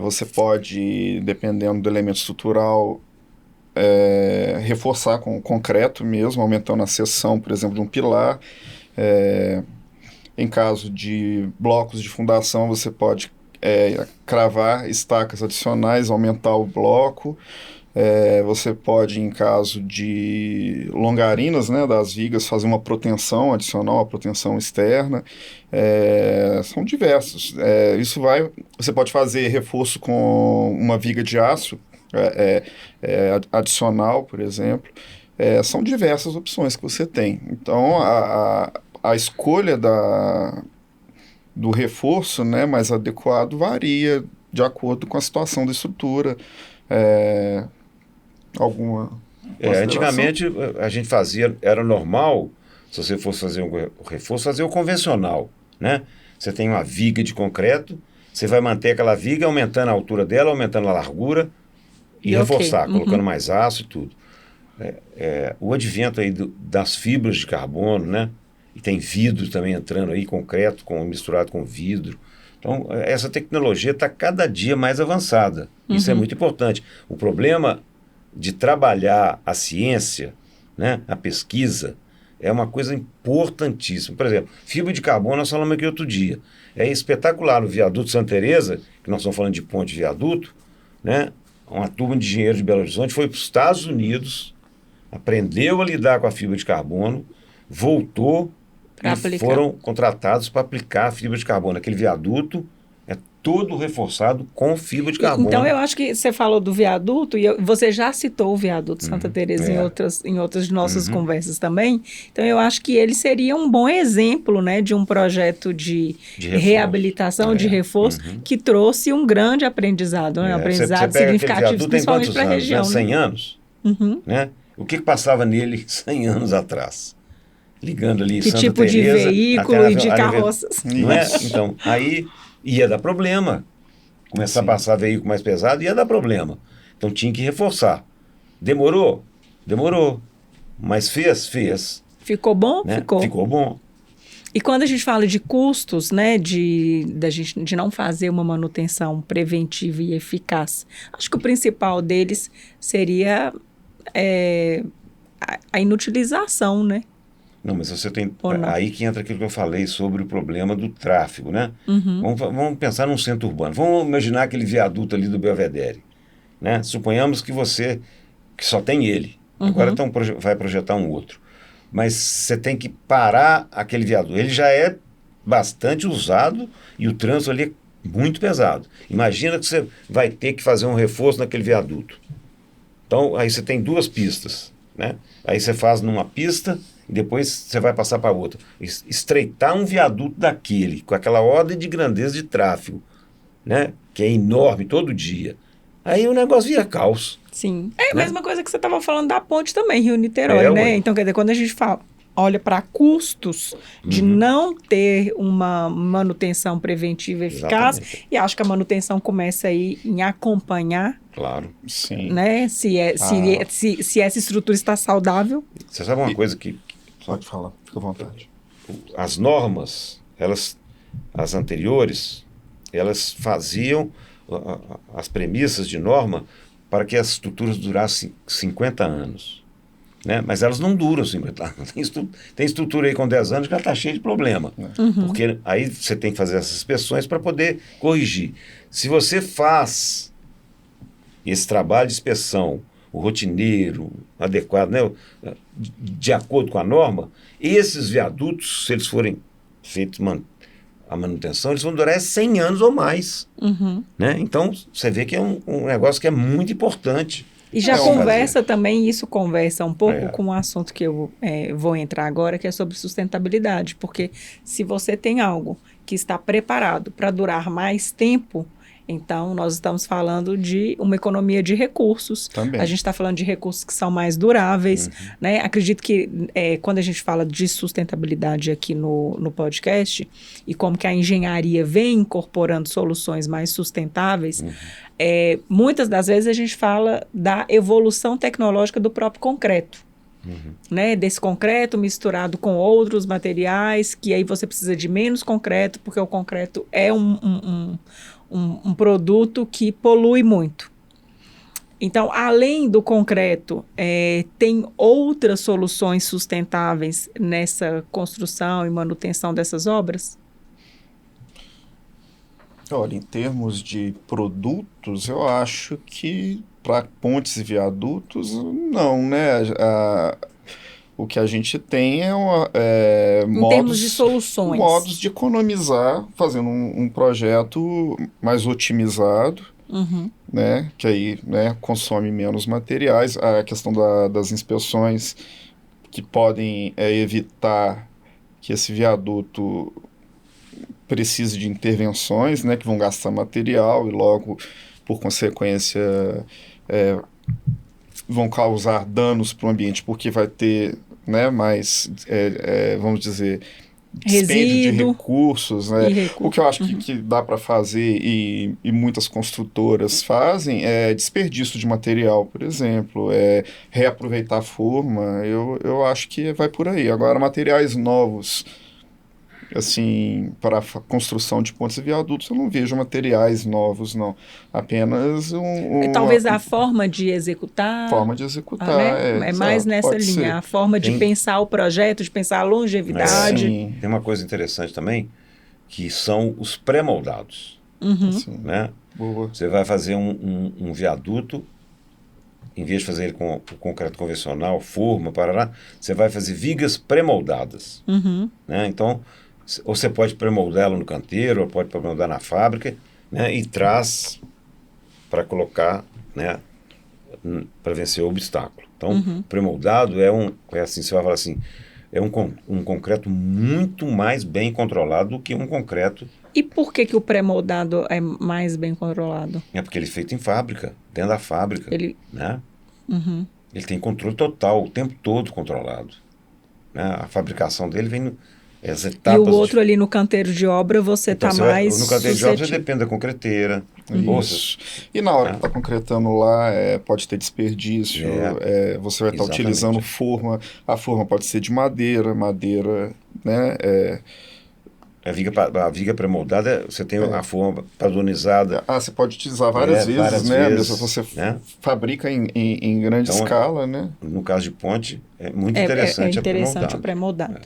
Você pode, dependendo do elemento estrutural, reforçar com concreto mesmo, aumentando a seção, por exemplo, de um pilar. Em caso de blocos de fundação, você pode cravar estacas adicionais, aumentar o bloco. Você pode, em caso de longarinas, né, das vigas, fazer uma proteção adicional, uma proteção externa. São diversos. Você pode fazer reforço com uma viga de aço adicional, por exemplo. São diversas opções que você tem. Então, a escolha do reforço, né, mais adequado varia de acordo com a situação da estrutura. Alguma consideração? Antigamente a gente fazia, era normal, se você fosse fazer um reforço, fazer o convencional, né? Você tem uma viga de concreto, você vai manter aquela viga aumentando a altura dela, aumentando a largura e reforçar, colocando mais aço e tudo. O advento aí das fibras de carbono, né? E tem vidro também entrando aí, concreto misturado com vidro. Então, essa tecnologia está cada dia mais avançada. Isso é muito importante. O problema de trabalhar a ciência, né, a pesquisa, é uma coisa importantíssima. Por exemplo, fibra de carbono, nós falamos aqui outro dia. É espetacular o viaduto Santa Teresa, que nós estamos falando de ponte de viaduto, né? Uma turma de engenheiros de Belo Horizonte foi para os Estados Unidos, aprendeu a lidar com a fibra de carbono, voltou e foram contratados para aplicar a fibra de carbono. Aquele viaduto é todo reforçado com fibra de carbono. Então, eu acho que você falou do viaduto, e você já citou o viaduto Santa Teresa em outras de nossas conversas também. Então, eu acho que ele seria um bom exemplo, né, de um projeto de reabilitação, de reforço, que trouxe um grande aprendizado, né? Um aprendizado significativo, principalmente para a região. Né? 100 anos? Né? O que passava nele 100 anos atrás? Ligando ali que Santa tipo Teresa, de veículo e de carroças. Não é? Então, aí ia dar problema. Começar a passar veículo mais pesado ia dar problema. Então tinha que reforçar. Demorou? Demorou. Mas fez. Ficou bom? Né? Ficou. Ficou bom. E quando a gente fala de custos, né, de não fazer uma manutenção preventiva e eficaz, acho que o principal deles seria a inutilização, né? Não, mas você tem... Aí que entra aquilo que eu falei sobre o problema do tráfego, né? Vamos pensar num centro urbano. Vamos imaginar aquele viaduto ali do Belvedere, né? Suponhamos que só tem ele. Agora vai projetar um outro. Mas você tem que parar aquele viaduto. Ele já é bastante usado e o trânsito ali é muito pesado. Imagina que você vai ter que fazer um reforço naquele viaduto. Então, aí você tem duas pistas, né? Aí você faz numa pista e depois você vai passar para outra. Estreitar um viaduto daquele, com aquela ordem de grandeza de tráfego, né? Que é enorme todo dia. Aí o negócio vira caos. Sim. É a mesma coisa que você estava falando da ponte também, Rio-Niterói, né? Então, quer dizer, quando a gente olha para custos de não ter uma manutenção preventiva eficaz, e acho que a manutenção começa aí em acompanhar. Claro. Sim. Né? Se essa estrutura está saudável. Você sabe uma coisa que... Pode falar, fica à vontade. As normas, as anteriores, elas faziam as premissas de norma para que as estruturas durassem 50 anos. Né? Mas elas não duram 50 anos. Tem estrutura aí com 10 anos que ela está cheia de problema. Porque aí você tem que fazer essas inspeções para poder corrigir. Se você faz esse trabalho de inspeção, o rotineiro, adequado, né? De acordo com a norma, esses viadutos, se eles forem feitos a manutenção, eles vão durar 100 anos ou mais. Né? Então, você vê que é um negócio que é muito importante. E já Vamos conversa fazer. também, isso conversa um pouco É. com o assunto que eu vou entrar agora, que é sobre sustentabilidade. Porque se você tem algo que está preparado para durar mais tempo, então nós estamos falando de uma economia de recursos. Também. A gente está falando de recursos que são mais duráveis, né? Acredito que quando a gente fala de sustentabilidade aqui no podcast e como que a engenharia vem incorporando soluções mais sustentáveis, muitas das vezes a gente fala da evolução tecnológica do próprio concreto. Né, desse concreto misturado com outros materiais, que aí você precisa de menos concreto, porque o concreto é um produto que polui muito. Então, além do concreto, tem outras soluções sustentáveis nessa construção e manutenção dessas obras? Olha, em termos de produtos, eu acho que para pontes e viadutos, não, né? O que a gente tem Em termos de soluções. modos de economizar, fazendo um projeto mais otimizado, né? Que aí, né, consome menos materiais. A questão das inspeções que podem evitar que esse viaduto precise de intervenções, né, que vão gastar material e logo, por consequência, vão causar danos para o ambiente, porque vai ter, né, mais, vamos dizer, dispêndio de recursos, né? O que eu acho que dá para fazer e muitas construtoras fazem é desperdício de material, por exemplo, reaproveitar a forma, eu acho que vai por aí. Agora, materiais novos, assim, para a construção de pontes e viadutos, eu não vejo materiais novos, não. Apenas talvez a forma de executar. Forma de executar, né? Mais nessa linha. ser. A forma de pensar o projeto, de pensar a longevidade. Sim. Tem uma coisa interessante também, que são os pré-moldados. Né? Boa. Você vai fazer um viaduto, em vez de fazer ele com concreto convencional, forma, parará, você vai fazer vigas pré-moldadas. Né? Então, ou você pode pré-moldá-lo no canteiro, ou pode pré-moldar na fábrica, né? E traz para colocar, né, para vencer o obstáculo. Então, pré-moldado é assim, você vai falar assim, é um concreto muito mais bem controlado do que um concreto. E por que o pré-moldado é mais bem controlado? É porque ele é feito em fábrica, dentro da fábrica. Né? Ele tem controle total, o tempo todo controlado. Né? A fabricação dele vem as etapas. E o outro ali no canteiro de obra, você está mais no canteiro de obra você depende da concreteira. Isso. E na hora que está concretando lá, pode ter desperdício, você vai estar utilizando forma, a forma pode ser de madeira, né? A viga pré-moldada, você tem a forma padronizada. Você pode utilizar várias vezes, né? Mesmo você fabrica em grande escala, né? No caso de ponte, é muito interessante, o pré-moldado.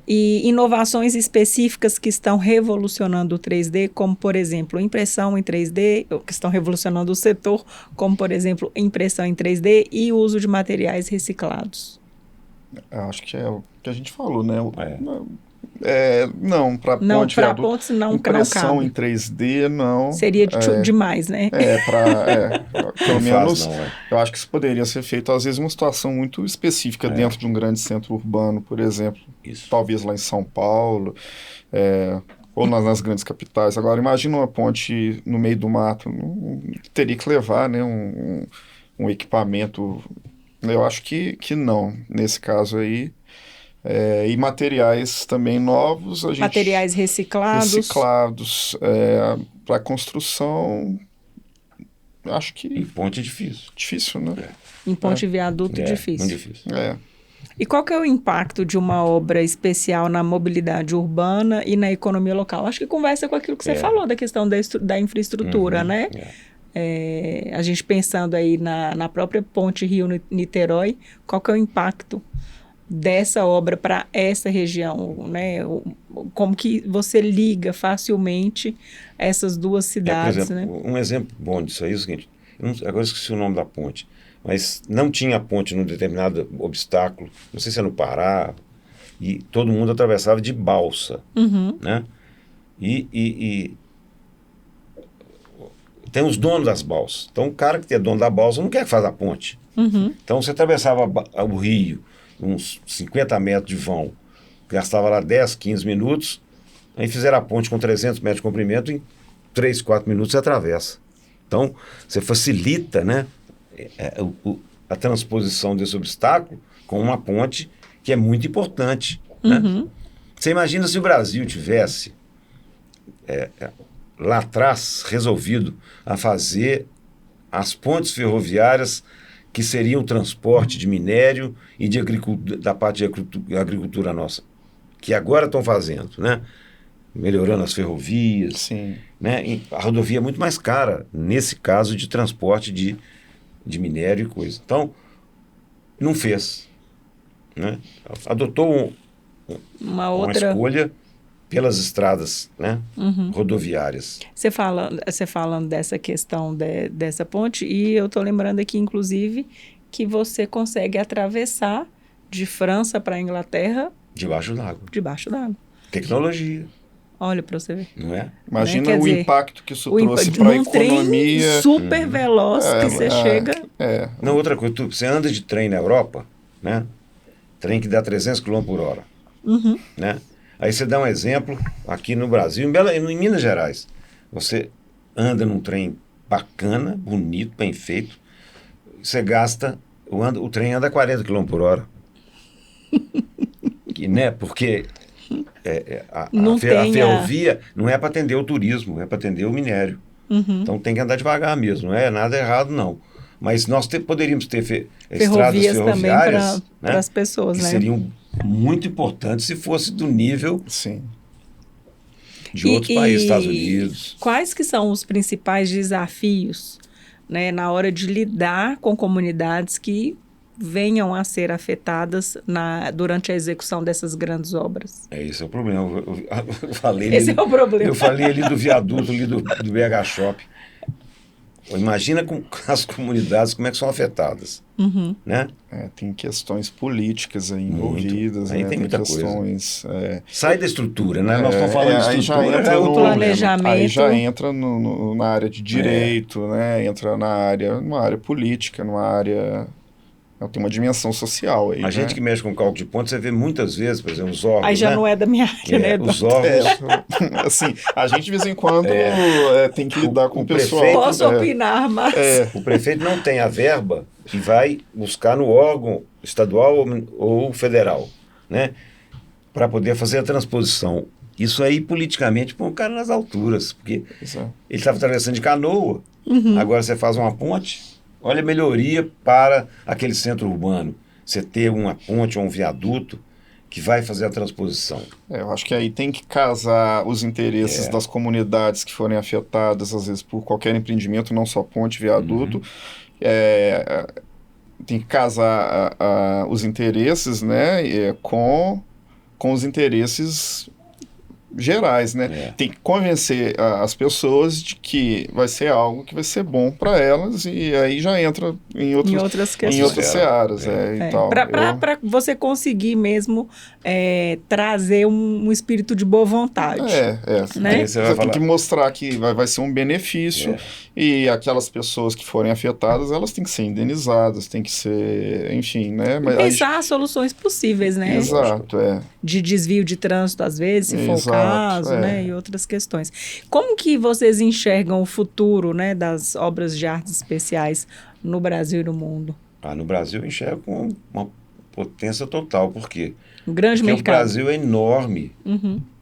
E inovações específicas que estão revolucionando o 3D, como, por exemplo, impressão em 3D, que estão revolucionando o setor, como, por exemplo, impressão em 3D e o uso de materiais reciclados. Acho que é o que a gente falou, né? Não, para pontes não impressão cabe. em 3D, não. Seria demais, né? Pelo menos, eu acho que isso poderia ser feito, às vezes, uma situação muito específica dentro de um grande centro urbano, por exemplo. Isso. Talvez lá em São Paulo, ou nas grandes capitais. Agora, imagina uma ponte no meio do mato, teria que levar, né, um equipamento. Eu acho que não, nesse caso aí. E materiais também novos. Materiais reciclados. Para construção, acho que... Em ponte é difícil. Difícil, né? Em ponte e viaduto, difícil. Muito difícil. E qual que é o impacto de uma obra especial na mobilidade urbana e na economia local? Acho que conversa com aquilo que você falou, da questão da infraestrutura, né? A gente pensando aí na própria ponte Rio-Niterói, qual que é o impacto dessa obra para essa região, né? Como que você liga facilmente essas duas cidades, por exemplo, né? Um exemplo bom disso aí é o seguinte, agora esqueci o nome da ponte, mas não tinha ponte num determinado obstáculo, não sei se é no Pará, e todo mundo atravessava de balsa, né? E tem os donos das balsas. Então, o cara que é dono da balsa não quer que faça a ponte. Uhum. Então, você atravessava o rio, uns 50 metros de vão, gastava lá 10, 15 minutos, aí fizeram a ponte com 300 metros de comprimento, em 3, 4 minutos você atravessa. Então, você facilita, né, a transposição desse obstáculo com uma ponte que é muito importante. Né? Uhum. Você imagina se o Brasil tivesse lá atrás resolvido a fazer as pontes ferroviárias que seriam o transporte de minério e de da parte de agricultura nossa, que agora estão fazendo, né? Melhorando as ferrovias. Sim. Né? E a rodovia é muito mais cara, nesse caso de transporte de minério e coisa. Então, não fez. Né? Adotou uma escolha pelas estradas, né? Rodoviárias. Você falando dessa questão dessa ponte, e eu estou lembrando aqui, inclusive, que você consegue atravessar de França para a Inglaterra Debaixo d'água. Debaixo d'água. Tecnologia. Olha para você ver. Não é? Imagina Quer o dizer, impacto que isso trouxe para a economia. Trem super veloz que você chega. Não, outra coisa, você anda de trem na Europa, né? Trem que dá 300 km por hora. Uhum. Né? Aí você dá um exemplo aqui no Brasil, em Minas Gerais. Você anda num trem bacana, bonito, bem feito. Você gasta, o trem anda 40 km por hora. Né? Porque a ferrovia não é para atender o turismo, é para atender o minério. Uhum. Então tem que andar devagar mesmo, não é nada errado não. Mas nós poderíamos ter ferrovias estradas ferroviárias para as pessoas, que né? seriam muito importantes se fosse do nível Sim. de outros países, Estados Unidos. Quais que são os principais desafios, né, na hora de lidar com comunidades que venham a ser afetadas durante a execução dessas grandes obras? Esse é o problema. Eu falei Esse é o problema. Eu falei ali do viaduto ali do BH Shop. Imagina as comunidades como é que são afetadas. Uhum. Né? Tem questões políticas aí envolvidas. Aí né? tem muita questões, coisa. Sai da estrutura, né? Nós estamos falando de estrutura, já entra o planejamento. Aí já entra na área de direito, né? Entra numa área política, numa área... Tem uma dimensão social aí. A gente que mexe com cálculo de pontos, você vê muitas vezes, por exemplo, os órgãos. Aí já não é da minha área, né? Os órgãos. Assim, a gente de vez em quando tem que lidar com o pessoal. Prefeito, Posso opinar, mas... O prefeito não tem a verba e vai buscar no órgão estadual ou federal, né? Para poder fazer a transposição. Isso aí, politicamente, põe o cara nas alturas, porque ele estava atravessando de canoa, agora você faz uma ponte. Olha a melhoria para aquele centro urbano. Você ter uma ponte ou um viaduto que vai fazer a transposição. Eu acho que aí tem que casar os interesses das comunidades que forem afetadas, às vezes, por qualquer empreendimento, não só ponte, viaduto. Tem que casar os interesses, né, com os interesses gerais, né? Tem que convencer as pessoas de que vai ser algo que vai ser bom para elas, e aí já entra em outras questões, em outras searas. Para você conseguir mesmo trazer um espírito de boa vontade. Né? Você tem que mostrar que vai ser um benefício, e aquelas pessoas que forem afetadas, elas têm que ser indenizadas, tem que ser, enfim, né? Mas pensar soluções possíveis, né? Exato, de desvio de trânsito, às vezes, se for o caso, né? E outras questões. Como que vocês enxergam o futuro, né, das obras de artes especiais no Brasil e no mundo? No Brasil eu enxergo com uma potência total, porque um grande porque mercado. O Brasil é enorme.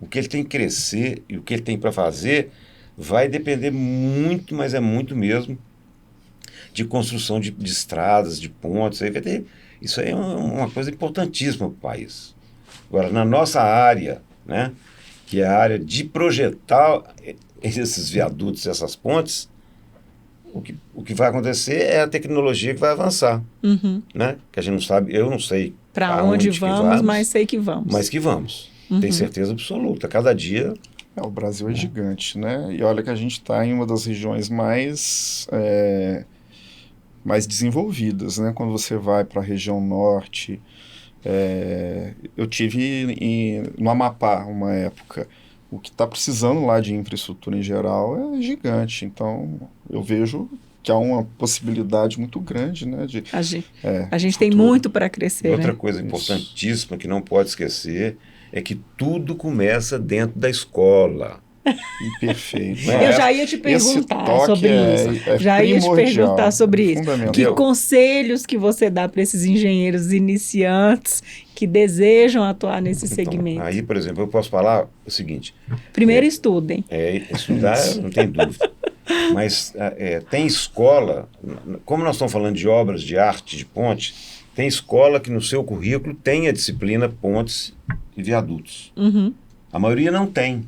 O que ele tem que crescer e o que ele tem para fazer vai depender muito, mas é muito mesmo, de construção de estradas, de pontes. Isso aí é uma coisa importantíssima para o país. Agora, na nossa área, né, que é a área de projetar esses viadutos, essas pontes, o que vai acontecer é a tecnologia que vai avançar. Né? Que a gente não sabe, eu não sei para onde vamos, mas sei que vamos. Mas que vamos. Tem certeza absoluta. Cada dia... O Brasil é gigante, né? E olha que a gente está em uma das regiões mais desenvolvidas, né? Quando você vai para a região norte... eu tive no Amapá uma época. o que está precisando lá de infraestrutura em geral é gigante. Então, eu vejo que há uma possibilidade muito grande, né? A gente tem muito para crescer, Outra né? coisa importantíssima que não pode esquecer é que tudo começa dentro da escola. Perfeito. Eu já ia te perguntar sobre isso. Já ia te perguntar sobre isso. Que conselhos que você dá para esses engenheiros iniciantes que desejam atuar nesse segmento? Aí, por exemplo, eu posso falar o seguinte. Primeiro estudem. Estudar, não tem dúvida. Mas tem escola, como nós estamos falando de obras de arte, de ponte, tem escola que no seu currículo tem a disciplina pontes e viadutos. Uhum. A maioria não tem.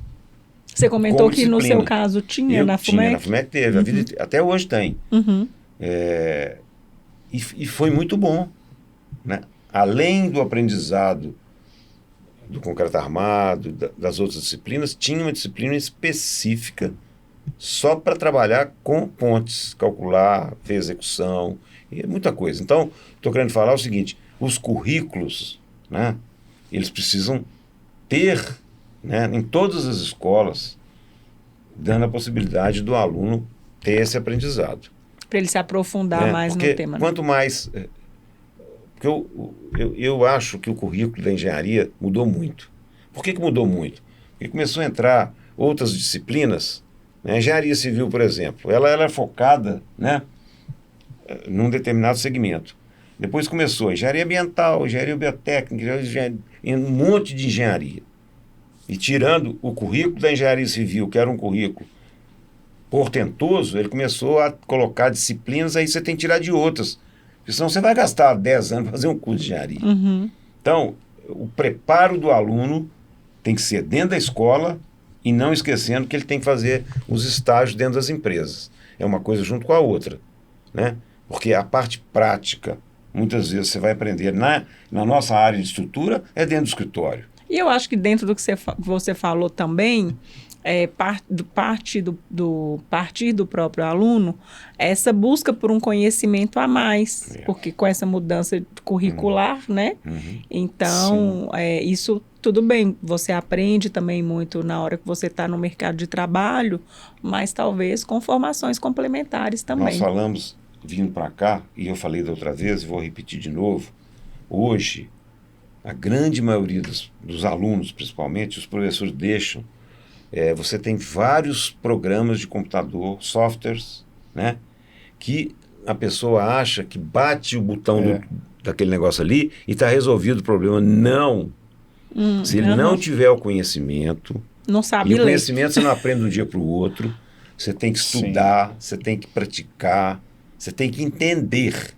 Você comentou que no seu caso tinha na FUMEC? Na FUMEC teve, até hoje tem. Uhum. E foi muito bom, né? Além do aprendizado do concreto armado, das outras disciplinas, tinha uma disciplina específica só para trabalhar com pontes, calcular, ver execução, e muita coisa. Então, estou querendo falar o seguinte, os currículos, né, eles precisam ter, né, em todas as escolas, dando a possibilidade do aluno ter esse aprendizado. Para ele se aprofundar mais no tema. Quanto mais... Porque eu acho que o currículo da engenharia mudou muito. Por que mudou muito? Porque começou a entrar outras disciplinas. A engenharia civil, por exemplo, ela é focada, né, num determinado segmento. Depois começou a engenharia ambiental, engenharia biotécnica, um monte de engenharia. E tirando o currículo da engenharia civil, que era um currículo portentoso, ele começou a colocar disciplinas, aí você tem que tirar de outras. Porque senão você vai gastar 10 anos para fazer um curso de engenharia. Uhum. Então, o preparo do aluno tem que ser dentro da escola, e não esquecendo que ele tem que fazer os estágios dentro das empresas. É uma coisa junto com a outra, né? Porque a parte prática, muitas vezes você vai aprender na nossa área de estrutura, é dentro do escritório. E eu acho que dentro do que você falou também, partir do próprio aluno, essa busca por um conhecimento a mais, porque com essa mudança curricular, né? Uhum. Então, isso tudo bem, você aprende também muito na hora que você está no mercado de trabalho, mas talvez com formações complementares também. Nós falamos, vindo para cá, e eu falei da outra vez, vou repetir de novo, hoje, a grande maioria dos alunos, principalmente, os professores deixam, você tem vários programas de computador, softwares, né, que a pessoa acha que bate o botão daquele negócio ali e está resolvido o problema. Não! Se ele não tiver o conhecimento, não sabe e ler. O conhecimento você não aprende de um dia para o outro, você tem que estudar, você tem que praticar, você tem que entender,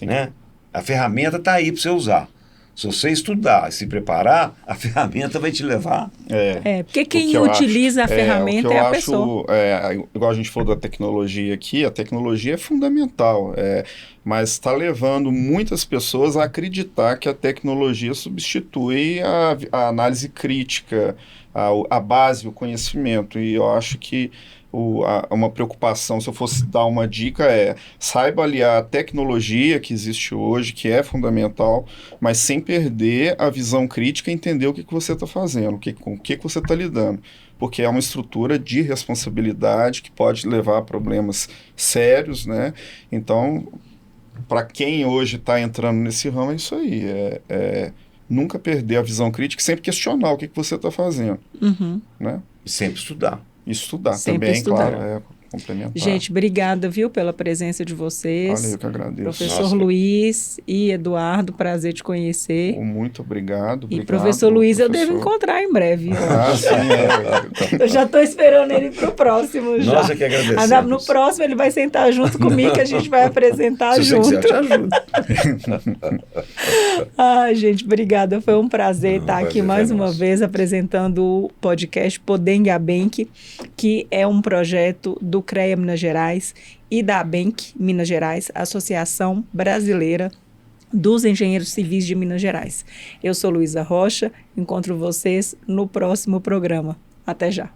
né? A ferramenta está aí para você usar. Se você estudar e se preparar, a ferramenta vai te levar. Porque quem utiliza a ferramenta é a pessoa. Igual a gente falou da tecnologia aqui, a tecnologia é fundamental, mas está levando muitas pessoas a acreditar que a tecnologia substitui a análise crítica, a base, o conhecimento. E eu acho que uma preocupação, se eu fosse dar uma dica, saiba aliar a tecnologia que existe hoje, que é fundamental, mas sem perder a visão crítica e entender o que você está fazendo, com o que você está lidando. Porque é uma estrutura de responsabilidade que pode levar a problemas sérios, né? Então, para quem hoje está entrando nesse ramo, é isso aí. Nunca perder a visão crítica e sempre questionar o que você está fazendo. Uhum. Né? E sempre estudar. Estudar sempre também, estudar. Claro, complementar. Gente, obrigada, viu, pela presença de vocês. Olha, eu que agradeço. Professor Luiz e Eduardo, prazer te conhecer. Muito obrigado. E professor Luiz eu devo encontrar em breve. Sim, eu já estou esperando ele para o próximo. Nós é que agradecemos. No próximo ele vai sentar junto comigo, que a gente vai apresentar junto. Se você quiser, eu te ajudo. Ai, gente, obrigada. Foi um prazer estar aqui mais uma vez apresentando o podcast Podeng Abenc, que é um projeto do CREA Minas Gerais e da Abenc Minas Gerais, Associação Brasileira dos Engenheiros Civis de Minas Gerais. Eu sou Luísa Rocha, encontro vocês no próximo programa. Até já.